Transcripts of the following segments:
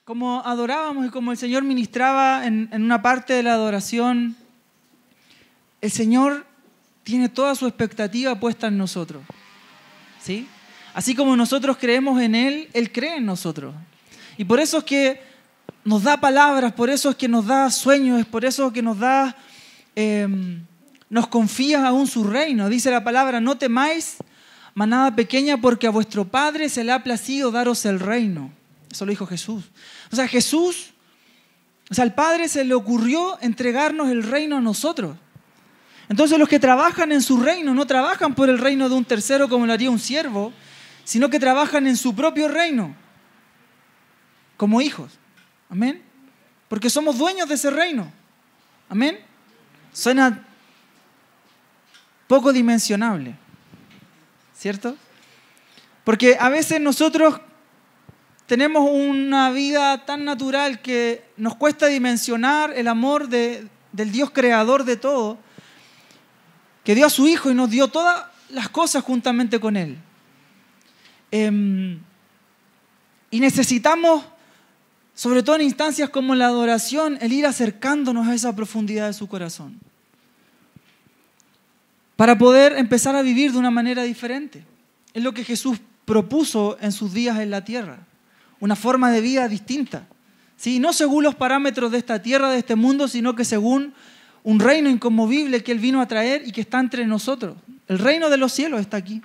como adorábamos y como el Señor ministraba en una parte de la adoración, el Señor tiene toda su expectativa puesta en nosotros, ¿sí? Así como nosotros creemos en Él, Él cree en nosotros. Y por eso es que nos da palabras, por eso es que nos da sueños, es por eso que nos da, nos confía aún su reino. Dice la palabra: no temáis, manada pequeña, porque a vuestro Padre se le ha placido daros el reino. Eso lo dijo Jesús. O sea, al Padre se le ocurrió entregarnos el reino a nosotros. Entonces los que trabajan en su reino no trabajan por el reino de un tercero como lo haría un siervo, sino que trabajan en su propio reino, como hijos. Amén. Porque somos dueños de ese reino. Amén. Suena poco dimensionable, ¿cierto? Porque a veces nosotros tenemos una vida tan natural que nos cuesta dimensionar el amor del Dios creador de todo, que dio a su Hijo y nos dio todas las cosas juntamente con Él. Y necesitamos, sobre todo en instancias como la adoración, el ir acercándonos a esa profundidad de su corazón, para poder empezar a vivir de una manera diferente. Es lo que Jesús propuso en sus días en la tierra, una forma de vida distinta, ¿sí? No según los parámetros de esta tierra, de este mundo, sino que según un reino inconmovible que Él vino a traer y que está entre nosotros. El reino de los cielos está aquí.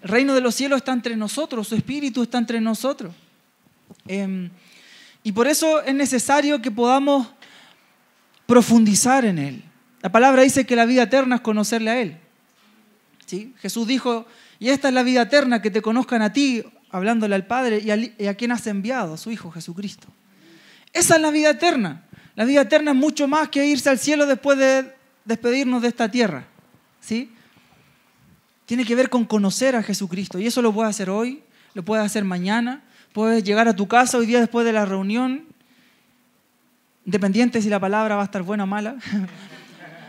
El reino de los cielos está entre nosotros, su Espíritu está entre nosotros. Y por eso es necesario que podamos profundizar en Él. La palabra dice que la vida eterna es conocerle a Él, ¿sí? Jesús dijo: y esta es la vida eterna, que te conozcan a ti, hablándole al Padre, y a quien has enviado, a su Hijo Jesucristo. Esa es la vida eterna. La vida eterna es mucho más que irse al cielo después de despedirnos de esta tierra, ¿sí? Tiene que ver con conocer a Jesucristo. Y eso lo puedes hacer hoy, lo puedes hacer mañana. Puedes llegar a tu casa hoy día después de la reunión, independiente si la palabra va a estar buena o mala.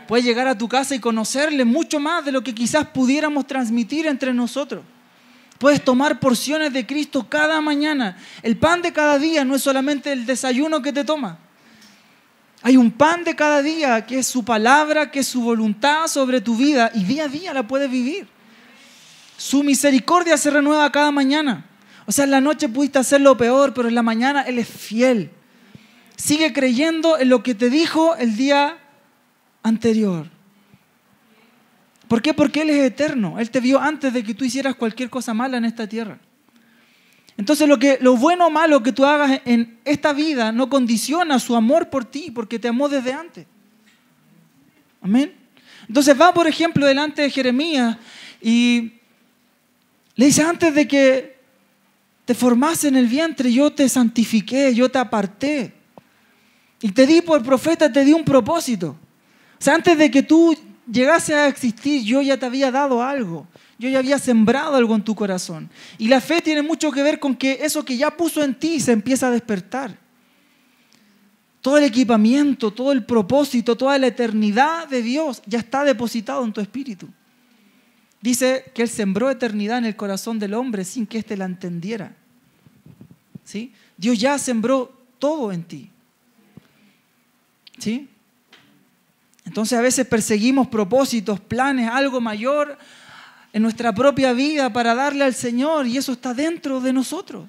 Puedes llegar a tu casa y conocerle mucho más de lo que quizás pudiéramos transmitir entre nosotros. Puedes tomar porciones de Cristo cada mañana. El pan de cada día no es solamente el desayuno que te tomas. Hay un pan de cada día que es su palabra, que es su voluntad sobre tu vida, y día a día la puedes vivir. Su misericordia se renueva cada mañana. O sea, en la noche pudiste hacer lo peor, pero en la mañana Él es fiel. Sigue creyendo en lo que te dijo el día anterior. ¿Por qué? Porque Él es eterno. Él te vio antes de que tú hicieras cualquier cosa mala en esta tierra. Entonces lo bueno o malo que tú hagas en esta vida no condiciona su amor por ti, porque te amó desde antes. Amén. Entonces va, por ejemplo, delante de Jeremías y le dice: antes de que te formase en el vientre, yo te santifiqué, yo te aparté. Y te di por profeta, te di un propósito. O sea, antes de que tú llegases a existir, yo ya te había dado algo. Yo ya había sembrado algo en tu corazón. Y la fe tiene mucho que ver con que eso que ya puso en ti se empieza a despertar. Todo el equipamiento, todo el propósito, toda la eternidad de Dios ya está depositado en tu espíritu. Dice que Él sembró eternidad en el corazón del hombre sin que éste la entendiera. ¿Sí? Dios ya sembró todo en ti. ¿Sí? Entonces a veces perseguimos propósitos, planes, algo mayor en nuestra propia vida para darle al Señor, y eso está dentro de nosotros,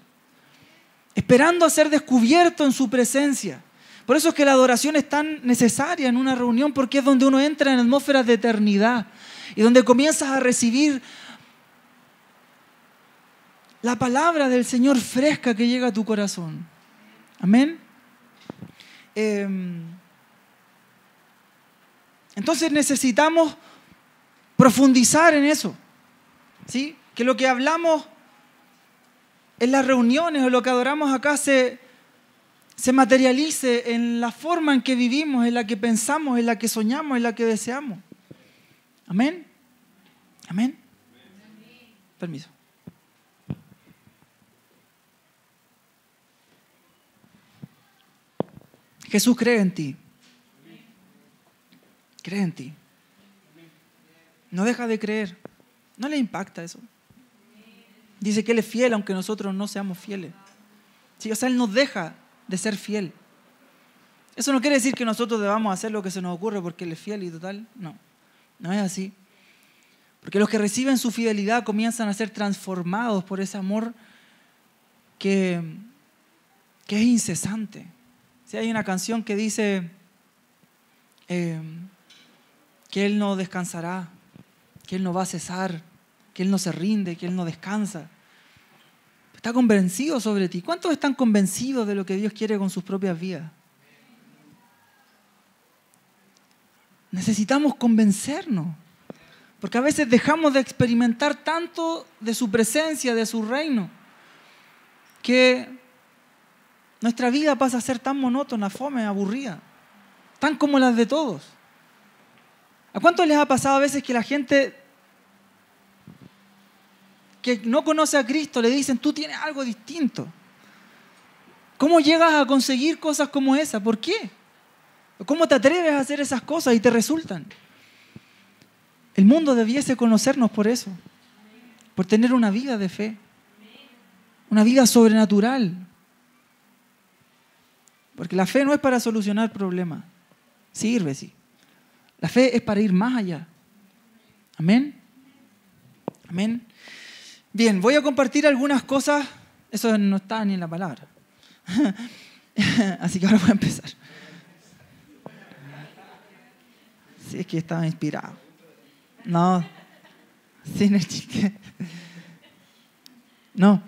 esperando a ser descubierto en su presencia. Por eso es que la adoración es tan necesaria en una reunión, porque es donde uno entra en atmósferas de eternidad y donde comienzas a recibir la palabra del Señor fresca que llega a tu corazón. Amén. Entonces necesitamos profundizar en eso, ¿sí? Que lo que hablamos en las reuniones o lo que adoramos acá se materialice en la forma en que vivimos, en la que pensamos, en la que soñamos, en la que deseamos. Amén. Amén. Permiso. Jesús cree en ti. Cree en ti. No deja de creer. No le impacta eso. Dice que Él es fiel aunque nosotros no seamos fieles. Sí, o sea, Él nos deja de ser fiel. Eso no quiere decir que nosotros debamos hacer lo que se nos ocurre porque Él es fiel y total. No, no es así. Porque los que reciben su fidelidad comienzan a ser transformados por ese amor que es incesante. Si hay una canción que dice que Él no descansará, que Él no va a cesar, que Él no se rinde, que Él no descansa. Está convencido sobre ti. ¿Cuántos están convencidos de lo que Dios quiere con sus propias vidas? Necesitamos convencernos, porque a veces dejamos de experimentar tanto de su presencia, de su reino, que nuestra vida pasa a ser tan monótona, fome, aburrida, tan como las de todos. ¿A cuántos les ha pasado a veces que la gente que no conoce a Cristo le dicen, tú tienes algo distinto? ¿Cómo llegas a conseguir cosas como esa? ¿Por qué? ¿Cómo te atreves a hacer esas cosas y te resultan? El mundo debiese conocernos por eso, por tener una vida de fe, una vida sobrenatural. Porque la fe no es para solucionar problemas, sirve, sí. La fe es para ir más allá. Amén. Amén. Bien, voy a compartir algunas cosas, eso no está ni en la palabra. Así que ahora voy a empezar. Sí, es que estaba inspirado. No, sin el chiste. No.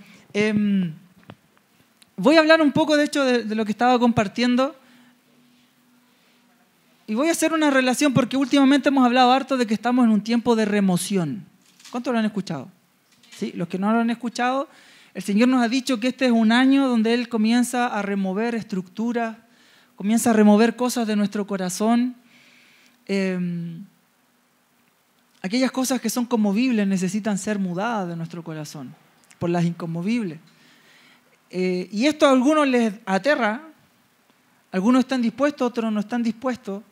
Voy a hablar un poco, de hecho, de lo que estaba compartiendo. Y voy a hacer una relación porque últimamente hemos hablado harto de que estamos en un tiempo de remoción. ¿Cuántos lo han escuchado? ¿Sí? Los que no lo han escuchado, el Señor nos ha dicho que este es un año donde Él comienza a remover estructuras, comienza a remover cosas de nuestro corazón. Aquellas cosas que son conmovibles necesitan ser mudadas de nuestro corazón por las inconmovibles. Y esto a algunos les aterra, algunos están dispuestos, otros no están dispuestos,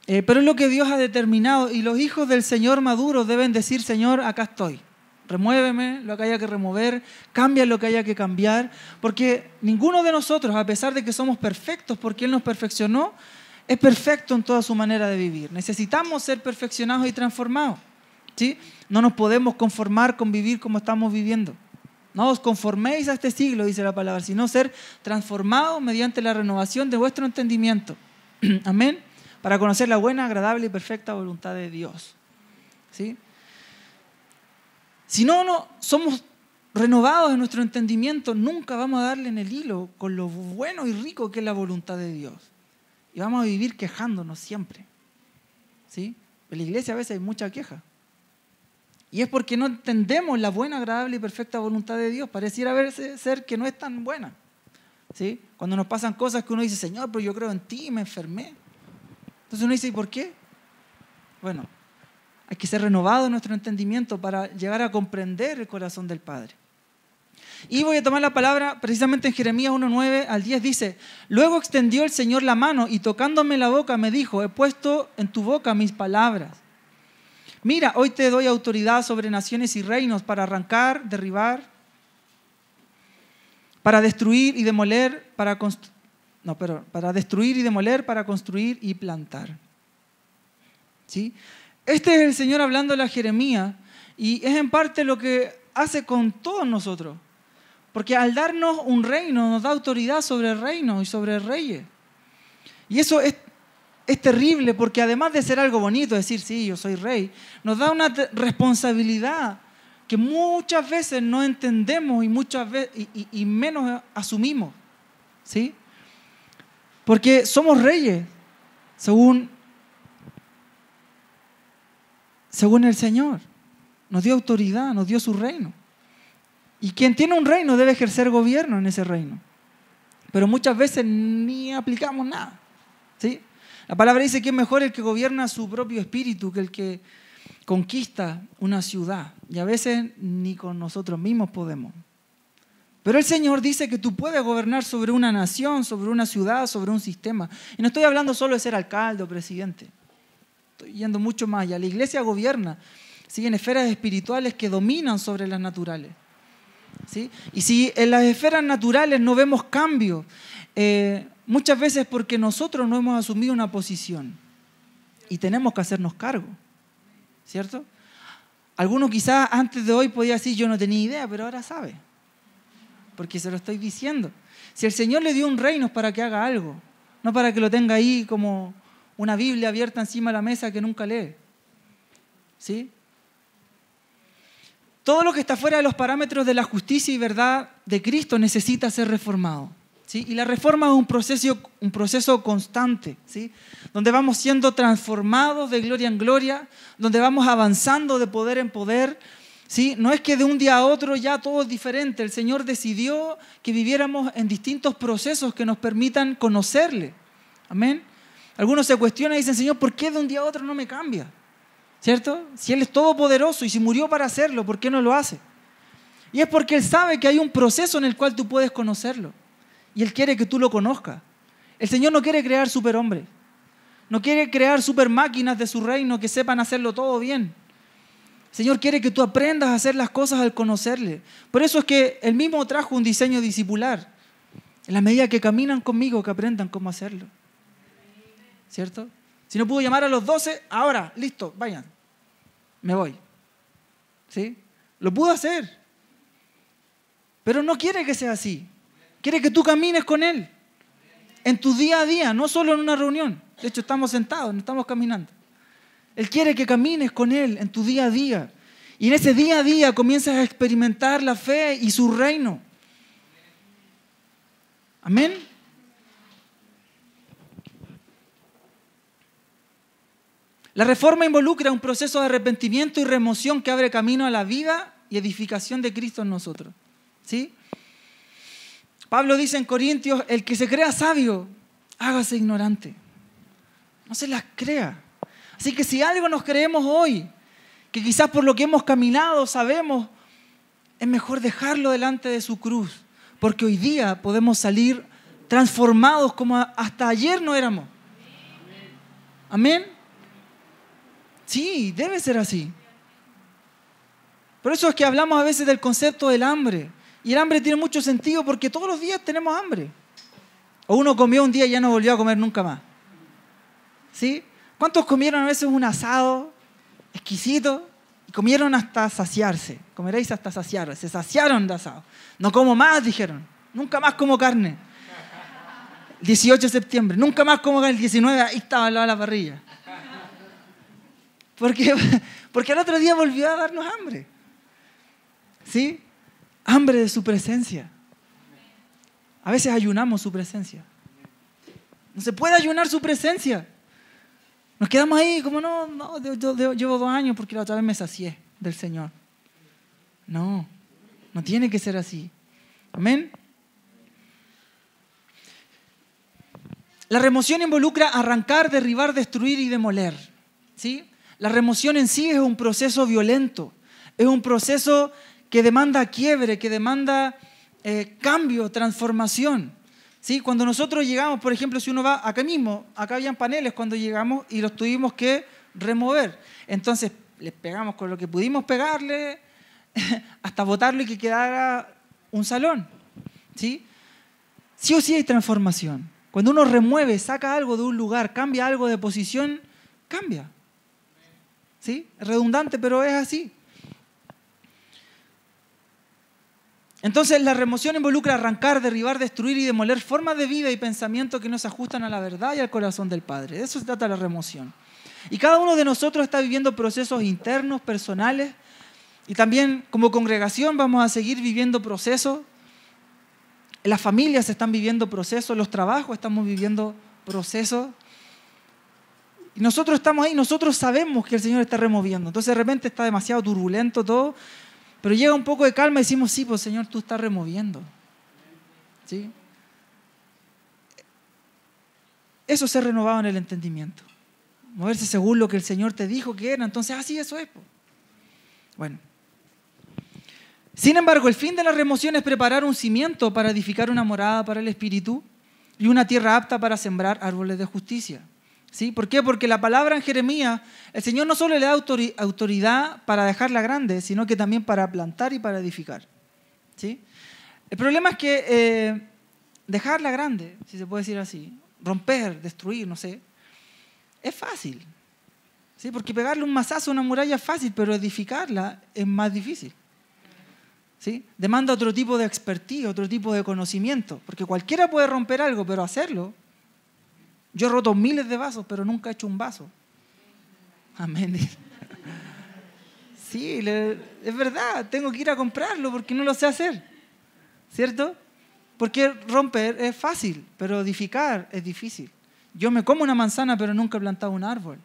pero es lo que Dios ha determinado y los hijos del Señor maduros deben decir, Señor, acá estoy. Remuéveme lo que haya que remover, cambia lo que haya que cambiar, porque ninguno de nosotros, a pesar de que somos perfectos porque Él nos perfeccionó, es perfecto en toda su manera de vivir. Necesitamos ser perfeccionados y transformados, ¿sí? No nos podemos conformar con vivir como estamos viviendo. No os conforméis a este siglo, dice la palabra, sino ser transformados mediante la renovación de vuestro entendimiento. Amén. Para conocer la buena, agradable y perfecta voluntad de Dios, ¿sí? Si no somos renovados en nuestro entendimiento, nunca vamos a darle en el hilo con lo bueno y rico que es la voluntad de Dios. Y vamos a vivir quejándonos siempre, ¿sí? En la iglesia a veces hay mucha queja. Y es porque no entendemos la buena, agradable y perfecta voluntad de Dios. Pareciera ser que no es tan buena, ¿sí? Cuando nos pasan cosas que uno dice, Señor, pero yo creo en ti y me enfermé. Entonces uno dice, ¿y por qué? Bueno, hay que ser renovado en nuestro entendimiento para llegar a comprender el corazón del Padre. Y voy a tomar la palabra precisamente en Jeremías 1:9 al 10, dice, luego extendió el Señor la mano y tocándome la boca me dijo, he puesto en tu boca mis palabras. Mira, hoy te doy autoridad sobre naciones y reinos para arrancar, derribar, para destruir y demoler, para destruir y demoler, para construir y plantar. ¿Sí? Este es el Señor hablando a Jeremías y es en parte lo que hace con todos nosotros. Porque al darnos un reino, nos da autoridad sobre el reino y sobre reyes. Y eso es terrible porque además de ser algo bonito, decir, sí, yo soy rey, nos da una responsabilidad que muchas veces no entendemos y muchas veces y menos asumimos, ¿sí? Porque somos reyes según el Señor. Nos dio autoridad, nos dio su reino. Y quien tiene un reino debe ejercer gobierno en ese reino. Pero muchas veces ni aplicamos nada, ¿sí? La palabra dice que es mejor el que gobierna su propio espíritu que el que conquista una ciudad. Y a veces ni con nosotros mismos podemos. Pero el Señor dice que tú puedes gobernar sobre una nación, sobre una ciudad, sobre un sistema. Y no estoy hablando solo de ser alcalde o presidente. Estoy yendo mucho más allá. La iglesia gobierna, ¿sí?, en esferas espirituales que dominan sobre las naturales, ¿sí? Y si en las esferas naturales no vemos cambio muchas veces porque nosotros no hemos asumido una posición y tenemos que hacernos cargo, ¿cierto? Alguno quizás antes de hoy podía decir, yo no tenía idea, pero ahora sabe, porque se lo estoy diciendo. Si el Señor le dio un reino es para que haga algo, no para que lo tenga ahí como una Biblia abierta encima de la mesa que nunca lee, ¿sí? Todo lo que está fuera de los parámetros de la justicia y verdad de Cristo necesita ser reformado, ¿sí? Y la reforma es un proceso constante, ¿sí? Donde vamos siendo transformados de gloria en gloria, donde vamos avanzando de poder en poder, ¿sí? No es que de un día a otro ya todo es diferente. El Señor decidió que viviéramos en distintos procesos que nos permitan conocerle. Amén. Algunos se cuestionan y dicen, Señor, ¿por qué de un día a otro no me cambia? ¿Cierto? Si Él es todopoderoso y si murió para hacerlo, ¿por qué no lo hace? Y es porque Él sabe que hay un proceso en el cual tú puedes conocerlo. Y Él quiere que tú lo conozcas. El Señor no quiere crear superhombres. No quiere crear super máquinas de su reino que sepan hacerlo todo bien. El Señor quiere que tú aprendas a hacer las cosas al conocerle. Por eso es que Él mismo trajo un diseño discipular. En la medida que caminan conmigo, que aprendan cómo hacerlo. ¿Cierto? Si no pudo llamar a los 12, ahora, listo, vayan. Me voy. ¿Sí? Lo pudo hacer. Pero no quiere que sea así. Quiere que tú camines con Él. En tu día a día, no solo en una reunión. De hecho, estamos sentados, no estamos caminando. Él quiere que camines con Él en tu día a día. Y en ese día a día comienzas a experimentar la fe y su reino. Amén. La reforma involucra un proceso de arrepentimiento y remoción que abre camino a la vida y edificación de Cristo en nosotros. ¿Sí? Pablo dice en Corintios, el que se crea sabio, hágase ignorante. No se las crea. Así que si algo nos creemos hoy, que quizás por lo que hemos caminado sabemos, es mejor dejarlo delante de su cruz, porque hoy día podemos salir transformados como hasta ayer no éramos. Amén. Sí, debe ser así. Por eso es que hablamos a veces del concepto del hambre. Y el hambre tiene mucho sentido porque todos los días tenemos hambre. O uno comió un día y ya no volvió a comer nunca más. ¿Sí? ¿Cuántos comieron a veces un asado exquisito y comieron hasta saciarse? Comeréis hasta saciar. Se saciaron de asado. No como más, dijeron. Nunca más como carne. El 18 de septiembre. Nunca más como carne. El 19, ahí estaba la parrilla. Porque al otro día volvió a darnos hambre. ¿Sí? Hambre de su presencia. A veces ayunamos su presencia. No se puede ayunar su presencia. Nos quedamos ahí como yo llevo 2 años porque la otra vez me sacié del Señor. No tiene que ser así. Amén. La remoción involucra arrancar, derribar, destruir y demoler. ¿Sí? La remoción en sí es un proceso violento, es un proceso que demanda quiebre, que demanda cambio, transformación. ¿Sí? Cuando nosotros llegamos, por ejemplo, si uno va acá mismo, acá habían paneles cuando llegamos y los tuvimos que remover. Entonces les pegamos con lo que pudimos pegarle hasta botarlo y que quedara un salón. ¿Sí? Sí o sí hay transformación. Cuando uno remueve, saca algo de un lugar, cambia algo de posición, cambia. ¿Sí? Es redundante, pero es así. Entonces, la remoción involucra arrancar, derribar, destruir y demoler formas de vida y pensamiento que no se ajustan a la verdad y al corazón del Padre. De eso se trata la remoción. Y cada uno de nosotros está viviendo procesos internos, personales, y también como congregación vamos a seguir viviendo procesos. Las familias están viviendo procesos, los trabajos estamos viviendo procesos. Y nosotros estamos ahí, nosotros sabemos que el Señor está removiendo. Entonces de repente está demasiado turbulento todo, pero llega un poco de calma y decimos, sí, pues Señor, tú estás removiendo. ¿Sí? Eso es ser renovado en el entendimiento. Moverse según lo que el Señor te dijo que era. Entonces, así eso es. Pues. Bueno. Sin embargo, el fin de la remoción es preparar un cimiento para edificar una morada para el Espíritu y una tierra apta para sembrar árboles de justicia. ¿Sí? ¿Por qué? Porque la palabra en Jeremías, el Señor no solo le da autoridad para dejarla grande, sino que también para plantar y para edificar. ¿Sí? El problema es que dejarla grande, si se puede decir así, romper, destruir, no sé, es fácil. ¿Sí? Porque pegarle un mazazo a una muralla es fácil, pero edificarla es más difícil. ¿Sí? Demanda otro tipo de expertise, otro tipo de conocimiento, porque cualquiera puede romper algo, pero hacerlo. Yo he roto miles de vasos, pero nunca he hecho un vaso. Amén. Sí, es verdad, tengo que ir a comprarlo porque no lo sé hacer, ¿cierto? Porque romper es fácil, pero edificar es difícil. Yo me como una manzana, pero nunca he plantado un árbol.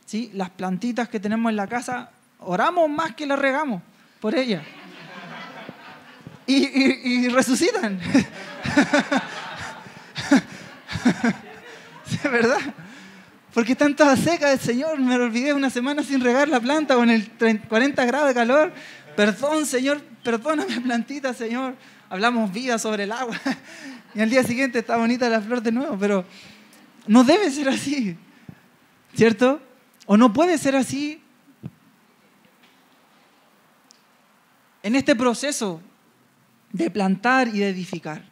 ¿Sí? Las plantitas que tenemos en la casa, oramos más que las regamos por ellas. Y resucitan. ¿Es verdad? Porque están todas secas, el Señor, me olvidé una semana sin regar la planta con el 40 grados de calor. Perdón, Señor, perdóname, plantita, Señor. Hablamos vida sobre el agua. Y al día siguiente está bonita la flor de nuevo, pero no debe ser así, ¿cierto? O no puede ser así. En este proceso de plantar y de edificar.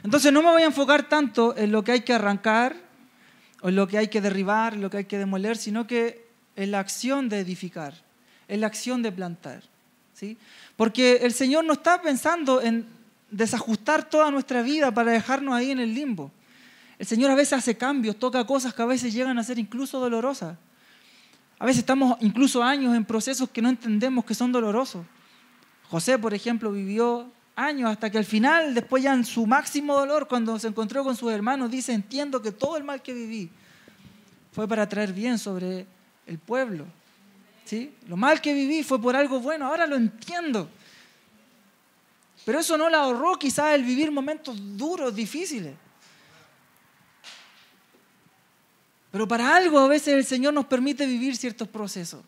Entonces no me voy a enfocar tanto en lo que hay que arrancar, o en lo que hay que derribar, en lo que hay que demoler, sino que en la acción de edificar, en la acción de plantar. ¿Sí? Porque el Señor no está pensando en desajustar toda nuestra vida para dejarnos ahí en el limbo. El Señor a veces hace cambios, toca cosas que a veces llegan a ser incluso dolorosas. A veces estamos incluso años en procesos que no entendemos que son dolorosos. José, por ejemplo, vivió años hasta que al final, después ya en su máximo dolor, cuando se encontró con sus hermanos, dice: entiendo que todo el mal que viví fue para traer bien sobre el pueblo. ¿Sí? Lo mal que viví fue por algo bueno, ahora lo entiendo. Pero eso no le ahorró quizás el vivir momentos duros, difíciles. Pero para algo a veces el Señor nos permite vivir ciertos procesos.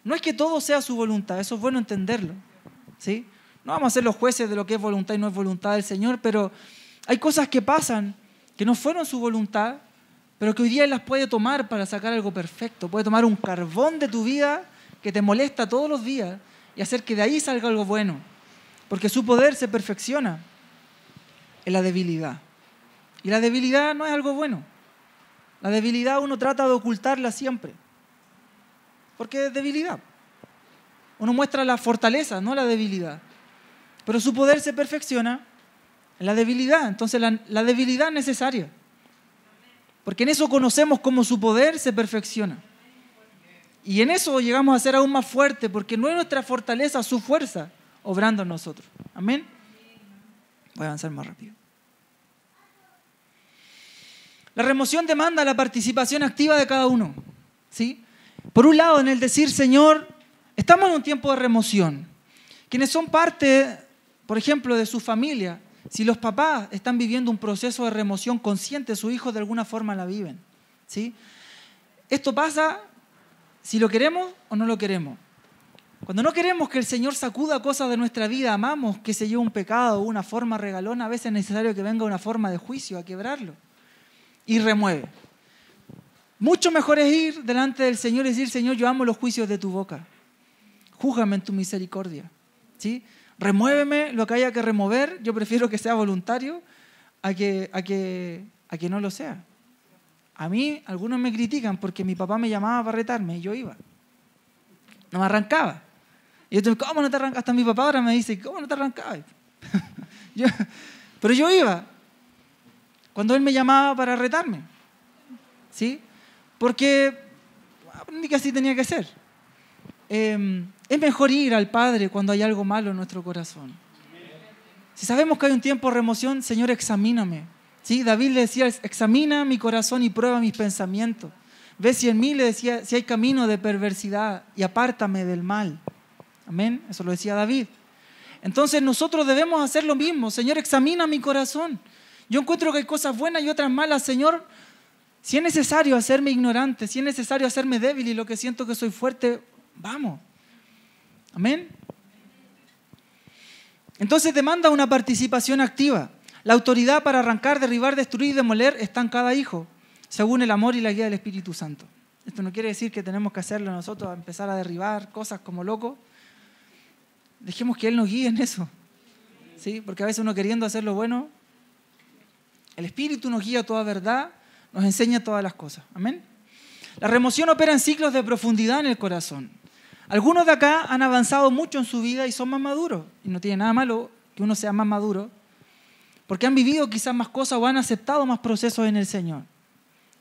No es que todo sea su voluntad, eso es bueno entenderlo. ¿Sí? No vamos a ser los jueces de lo que es voluntad y no es voluntad del Señor, pero hay cosas que pasan que no fueron su voluntad, pero que hoy día Él las puede tomar para sacar algo perfecto. Puede tomar un carbón de tu vida que te molesta todos los días y hacer que de ahí salga algo bueno. Porque su poder se perfecciona en la debilidad. Y la debilidad no es algo bueno. La debilidad uno trata de ocultarla siempre. Porque es debilidad. Uno muestra la fortaleza, no la debilidad. Pero su poder se perfecciona en la debilidad. Entonces la debilidad es necesaria. Porque en eso conocemos cómo su poder se perfecciona. Y en eso llegamos a ser aún más fuertes, porque no es nuestra fortaleza, su fuerza, obrando en nosotros. Amén. Voy a avanzar más rápido. La remoción demanda la participación activa de cada uno. ¿Sí? Por un lado, en el decir: Señor, estamos en un tiempo de remoción. Quienes son parte, por ejemplo, de su familia, si los papás están viviendo un proceso de remoción consciente, sus hijos de alguna forma la viven. ¿Sí? Esto pasa si lo queremos o no lo queremos. Cuando no queremos que el Señor sacuda cosas de nuestra vida, amamos que se lleve un pecado o una forma regalona, a veces es necesario que venga una forma de juicio a quebrarlo. Y remueve. Mucho mejor es ir delante del Señor y decir: Señor, yo amo los juicios de tu boca. Júzgame en tu misericordia. ¿Sí? Remuéveme lo que haya que remover. Yo prefiero que sea voluntario a que no lo sea. A mí, algunos me critican porque mi papá me llamaba para retarme y yo iba. No me arrancaba. Y yo digo: ¿cómo no te arrancabas? Hasta mi papá ahora me dice: ¿cómo no te arrancabas? Pero yo iba cuando él me llamaba para retarme. ¿Sí? Porque aprendí que así tenía que ser. Es mejor ir al Padre cuando hay algo malo en nuestro corazón. Si sabemos que hay un tiempo de remoción, Señor, examíname. ¿Sí? David le decía: examina mi corazón y prueba mis pensamientos. Ve si en mí, le decía, si hay camino de perversidad y apártame del mal. Amén. Eso lo decía David. Entonces nosotros debemos hacer lo mismo. Señor, examina mi corazón. Yo encuentro que hay cosas buenas y otras malas. Señor, si es necesario hacerme ignorante, si es necesario hacerme débil y lo que siento que soy fuerte, vamos. Amén. Entonces demanda una participación activa. La autoridad para arrancar, derribar, destruir y demoler está en cada hijo, según el amor y la guía del Espíritu Santo. Esto no quiere decir que tenemos que hacerlo nosotros, a empezar a derribar cosas como locos. Dejemos que Él nos guíe en eso. ¿Sí? Porque a veces uno queriendo hacer lo bueno, El Espíritu nos guía a toda verdad, nos enseña todas las cosas. Amén. La remoción opera en ciclos de profundidad en el corazón. Algunos de acá han avanzado mucho en su vida y son más maduros. Y no tiene nada malo que uno sea más maduro, porque han vivido quizás más cosas o han aceptado más procesos en el Señor.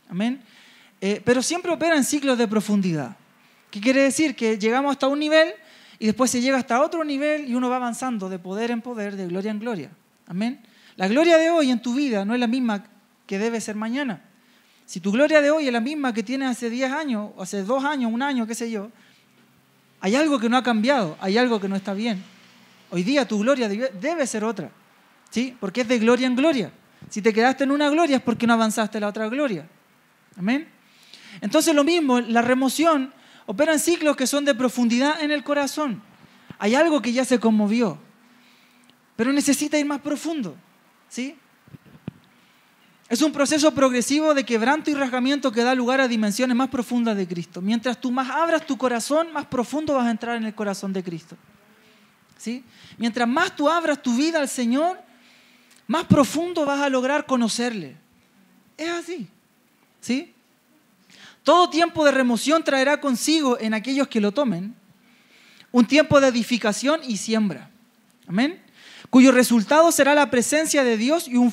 Amén. Pero siempre opera en ciclos de profundidad. ¿Qué quiere decir? Que llegamos hasta un nivel y después se llega hasta otro nivel y uno va avanzando de poder en poder, de gloria en gloria. Amén. La gloria de hoy en tu vida no es la misma que debe ser mañana. Si tu gloria de hoy es la misma que tienes hace 10 años, o hace 2 años, 1 año, qué sé yo, hay algo que no ha cambiado, hay algo que no está bien. Hoy día tu gloria debe ser otra, ¿sí? Porque es de gloria en gloria. Si te quedaste en una gloria es porque no avanzaste a la otra gloria. Amén. Entonces lo mismo, la remoción opera en ciclos que son de profundidad en el corazón. Hay algo que ya se conmovió, pero necesita ir más profundo, ¿sí? Es un proceso progresivo de quebranto y rasgamiento que da lugar a dimensiones más profundas de Cristo. Mientras tú más abras tu corazón, más profundo vas a entrar en el corazón de Cristo, ¿sí? Mientras más tú abras tu vida al Señor, más profundo vas a lograr conocerle. Es así, ¿sí? Todo tiempo de remoción traerá consigo en aquellos que lo tomen un tiempo de edificación y siembra. Amén. Cuyo resultado será la presencia de Dios y un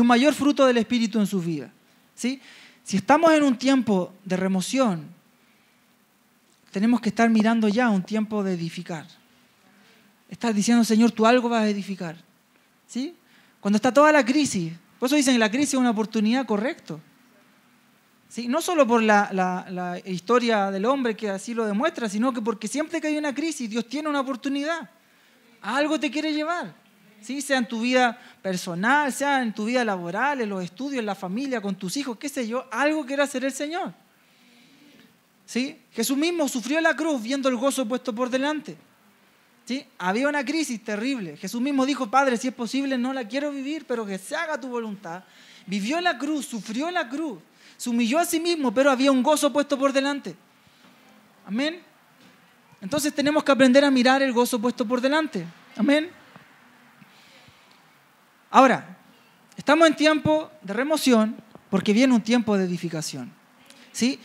mayor fruto del Espíritu en sus vidas. ¿Sí? Si estamos en un tiempo de remoción, tenemos que estar mirando ya un tiempo de edificar. Estás diciendo, Señor, tú algo vas a edificar. ¿Sí? Cuando está toda la crisis, por eso dicen que la crisis es una oportunidad, correcto. ¿Sí? No solo por la historia del hombre que así lo demuestra, sino que porque siempre que hay una crisis, Dios tiene una oportunidad. A algo te quiere llevar. ¿Sí? Sea en tu vida personal, sea en tu vida laboral, en los estudios, en la familia, con tus hijos, qué sé yo, algo quiere hacer el Señor. ¿Sí? Jesús mismo sufrió la cruz viendo el gozo puesto por delante. ¿Sí? Había una crisis terrible. Jesús mismo dijo, Padre, si es posible, no la quiero vivir, pero que se haga tu voluntad. Vivió la cruz, sufrió la cruz, se humilló a sí mismo, pero había un gozo puesto por delante. Amén. Entonces tenemos que aprender a mirar el gozo puesto por delante. Amén. Ahora, estamos en tiempo de remoción porque viene un tiempo de edificación. ¿Sí?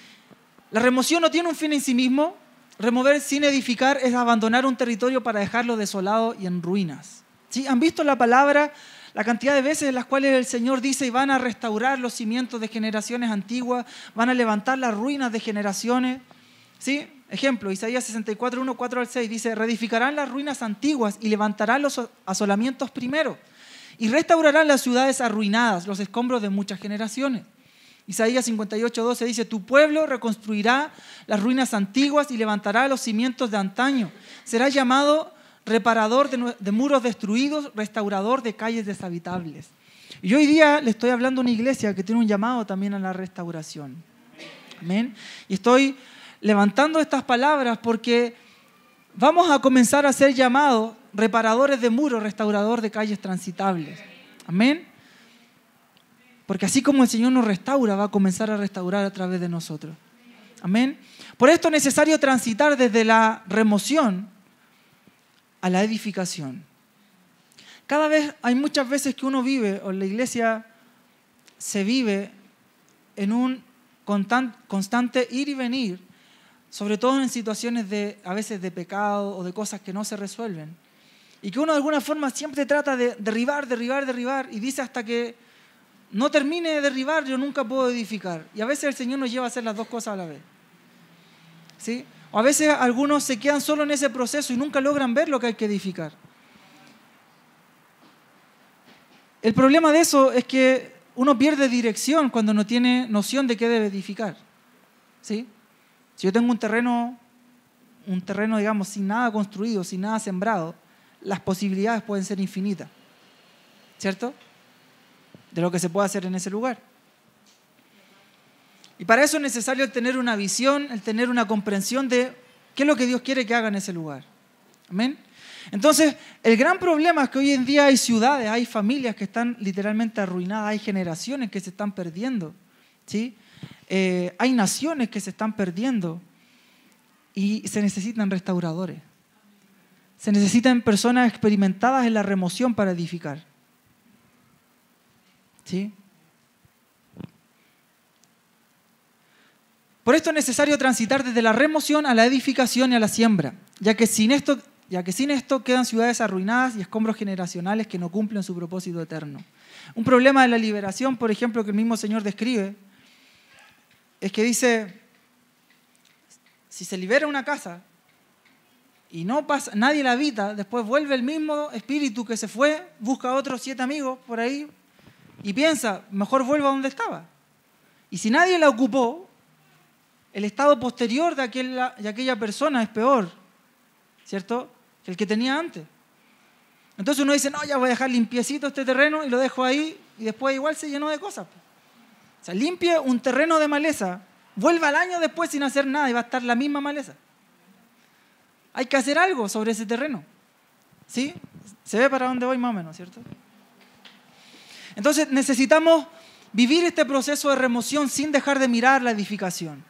La remoción no tiene un fin en sí mismo. Remover sin edificar es abandonar un territorio para dejarlo desolado y en ruinas. ¿Sí? ¿Han visto la palabra, la cantidad de veces en las cuales el Señor dice y van a restaurar los cimientos de generaciones antiguas, van a levantar las ruinas de generaciones? ¿Sí? Ejemplo, Isaías 64, 1, 4 al 6 dice, reedificarán las ruinas antiguas y levantarán los asolamientos primero y restaurarán las ciudades arruinadas, los escombros de muchas generaciones. Isaías 58, 12 dice, tu pueblo reconstruirá las ruinas antiguas y levantará los cimientos de antaño. Será llamado reparador de muros destruidos, restaurador de calles deshabitables. Y hoy día le estoy hablando a una iglesia que tiene un llamado también a la restauración. Amén. Y estoy levantando estas palabras porque vamos a comenzar a ser llamados reparadores de muros, restaurador de calles transitables. Amén. Porque así como el Señor nos restaura, va a comenzar a restaurar a través de nosotros. Amén. Por esto es necesario transitar desde la remoción a la edificación. Hay muchas veces que uno vive, o la iglesia se vive en un constante ir y venir, sobre todo en situaciones a veces de pecado o de cosas que no se resuelven. Y que uno de alguna forma siempre trata de derribar, y dice hasta que no termine de derribar, yo nunca puedo edificar. Y a veces el Señor nos lleva a hacer las dos cosas a la vez. ¿Sí? O a veces algunos se quedan solo en ese proceso y nunca logran ver lo que hay que edificar. El problema de eso es que uno pierde dirección cuando no tiene noción de qué debe edificar. ¿Sí? Si yo tengo un terreno, digamos, sin nada construido, sin nada sembrado, las posibilidades pueden ser infinitas. ¿Cierto? De lo que se puede hacer en ese lugar. Y para eso es necesario el tener una visión, el tener una comprensión de qué es lo que Dios quiere que haga en ese lugar. ¿Amén? Entonces, el gran problema es que hoy en día hay ciudades, hay familias que están literalmente arruinadas, hay generaciones que se están perdiendo, ¿sí? Hay naciones que se están perdiendo y se necesitan restauradores. Se necesitan personas experimentadas en la remoción para edificar. ¿Sí? Por esto es necesario transitar desde la remoción a la edificación y a la siembra, ya que sin esto quedan ciudades arruinadas y escombros generacionales que no cumplen su propósito eterno. Un problema de la liberación, por ejemplo, que el mismo Señor describe, es que dice, si se libera una casa y no pasa, nadie la habita, después vuelve el mismo espíritu que se fue, busca a otros 7 amigos por ahí y piensa, mejor vuelva a donde estaba. Y si nadie la ocupó, el estado posterior de aquella persona es peor, ¿cierto?, que el que tenía antes. Entonces uno dice, no, ya voy a dejar limpiecito este terreno y lo dejo ahí y después igual se llenó de cosas. O sea, limpie un terreno de maleza, vuelva al año después sin hacer nada y va a estar la misma maleza. Hay que hacer algo sobre ese terreno. ¿Sí? Se ve para dónde voy más o menos, ¿cierto? Entonces necesitamos vivir este proceso de remoción sin dejar de mirar la edificación.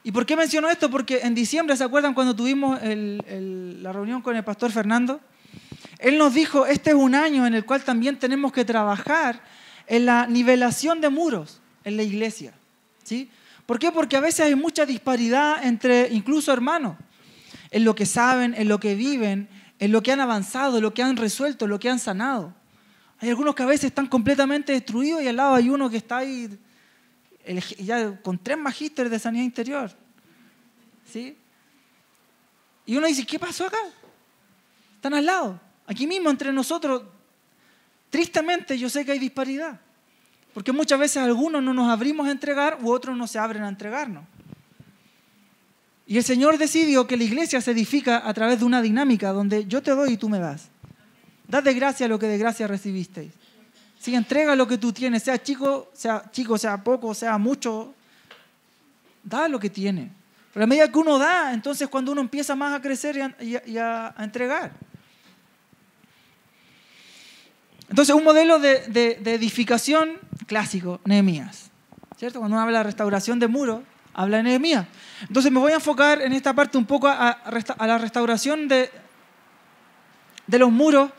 ¿Y por qué menciono esto? Porque en diciembre, ¿se acuerdan cuando tuvimos la reunión con el pastor Fernando? Él nos dijo, este es un año en el cual también tenemos que trabajar en la nivelación de muros en la iglesia. ¿Sí? ¿Por qué? Porque a veces hay mucha disparidad entre incluso hermanos, en lo que saben, en lo que viven, en lo que han avanzado, en lo que han resuelto, en lo que han sanado. Hay algunos que a veces están completamente destruidos y al lado hay uno que está ahí ya con 3 magísteres de sanidad interior. ¿Sí? Y uno dice, ¿qué pasó acá? Están al lado. Aquí mismo entre nosotros, tristemente yo sé que hay disparidad. Porque muchas veces algunos no nos abrimos a entregar u otros no se abren a entregarnos. Y el Señor decidió que la iglesia se edifica a través de una dinámica donde yo te doy y tú me das. Dad de gracia lo que de gracia recibisteis. Sí, entrega lo que tú tienes, sea chico, sea poco, sea mucho. Da lo que tiene. Pero a medida que uno da, entonces cuando uno empieza más a crecer y a entregar. Entonces, un modelo de edificación clásico, Nehemías. ¿Cierto? Cuando uno habla de restauración de muros, habla de Nehemías. Entonces, me voy a enfocar en esta parte un poco a la restauración de los muros,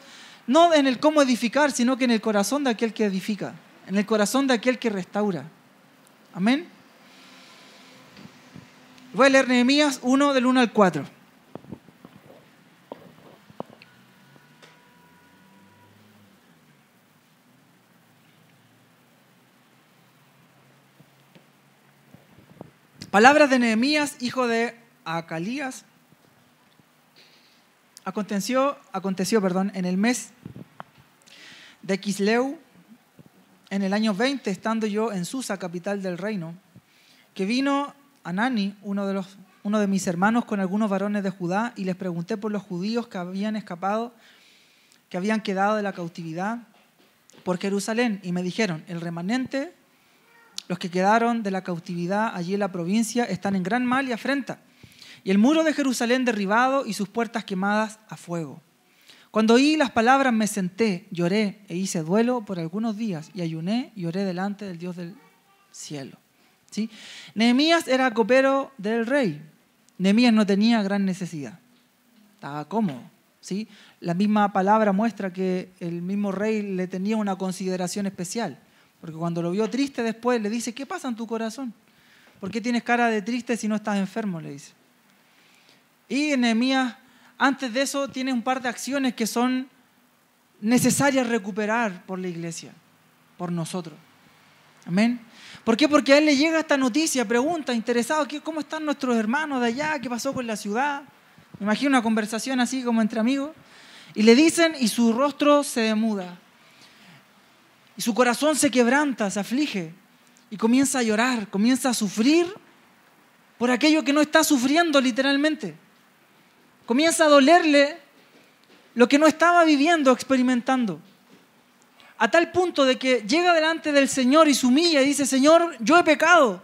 no en el cómo edificar, sino que en el corazón de aquel que edifica, en el corazón de aquel que restaura. Amén. Voy a leer Nehemías 1, del 1 al 4. Palabras de Nehemías, hijo de Acalías. Aconteció, en el mes de Quisleu, en el año 20, estando yo en Susa, capital del reino, que vino Anani, uno de mis hermanos, con algunos varones de Judá, y les pregunté por los judíos que habían escapado, que habían quedado de la cautividad por Jerusalén, y me dijeron, el remanente, los que quedaron de la cautividad allí en la provincia, están en gran mal y afrenta, y el muro de Jerusalén derribado y sus puertas quemadas a fuego. Cuando oí las palabras me senté, lloré e hice duelo por algunos días y ayuné y oré delante del Dios del cielo. ¿Sí? Nehemías era copero del rey. Nehemías no tenía gran necesidad. Estaba cómodo. ¿Sí? La misma palabra muestra que el mismo rey le tenía una consideración especial. Porque cuando lo vio triste después le dice, ¿qué pasa en tu corazón? ¿Por qué tienes cara de triste si no estás enfermo? Le dice. Y Nehemías, antes de eso, tiene un par de acciones que son necesarias recuperar por la iglesia, por nosotros. Amén. ¿Por qué? Porque a él le llega esta noticia, pregunta, interesado, ¿cómo están nuestros hermanos de allá? ¿Qué pasó con la ciudad? Me imagino una conversación así como entre amigos. Y le dicen, y su rostro se demuda. Y su corazón se quebranta, se aflige. Y comienza a llorar, comienza a sufrir por aquello que no está sufriendo literalmente. Comienza a dolerle lo que no estaba viviendo, experimentando. A tal punto de que llega delante del Señor y se humilla y dice, Señor, yo he pecado.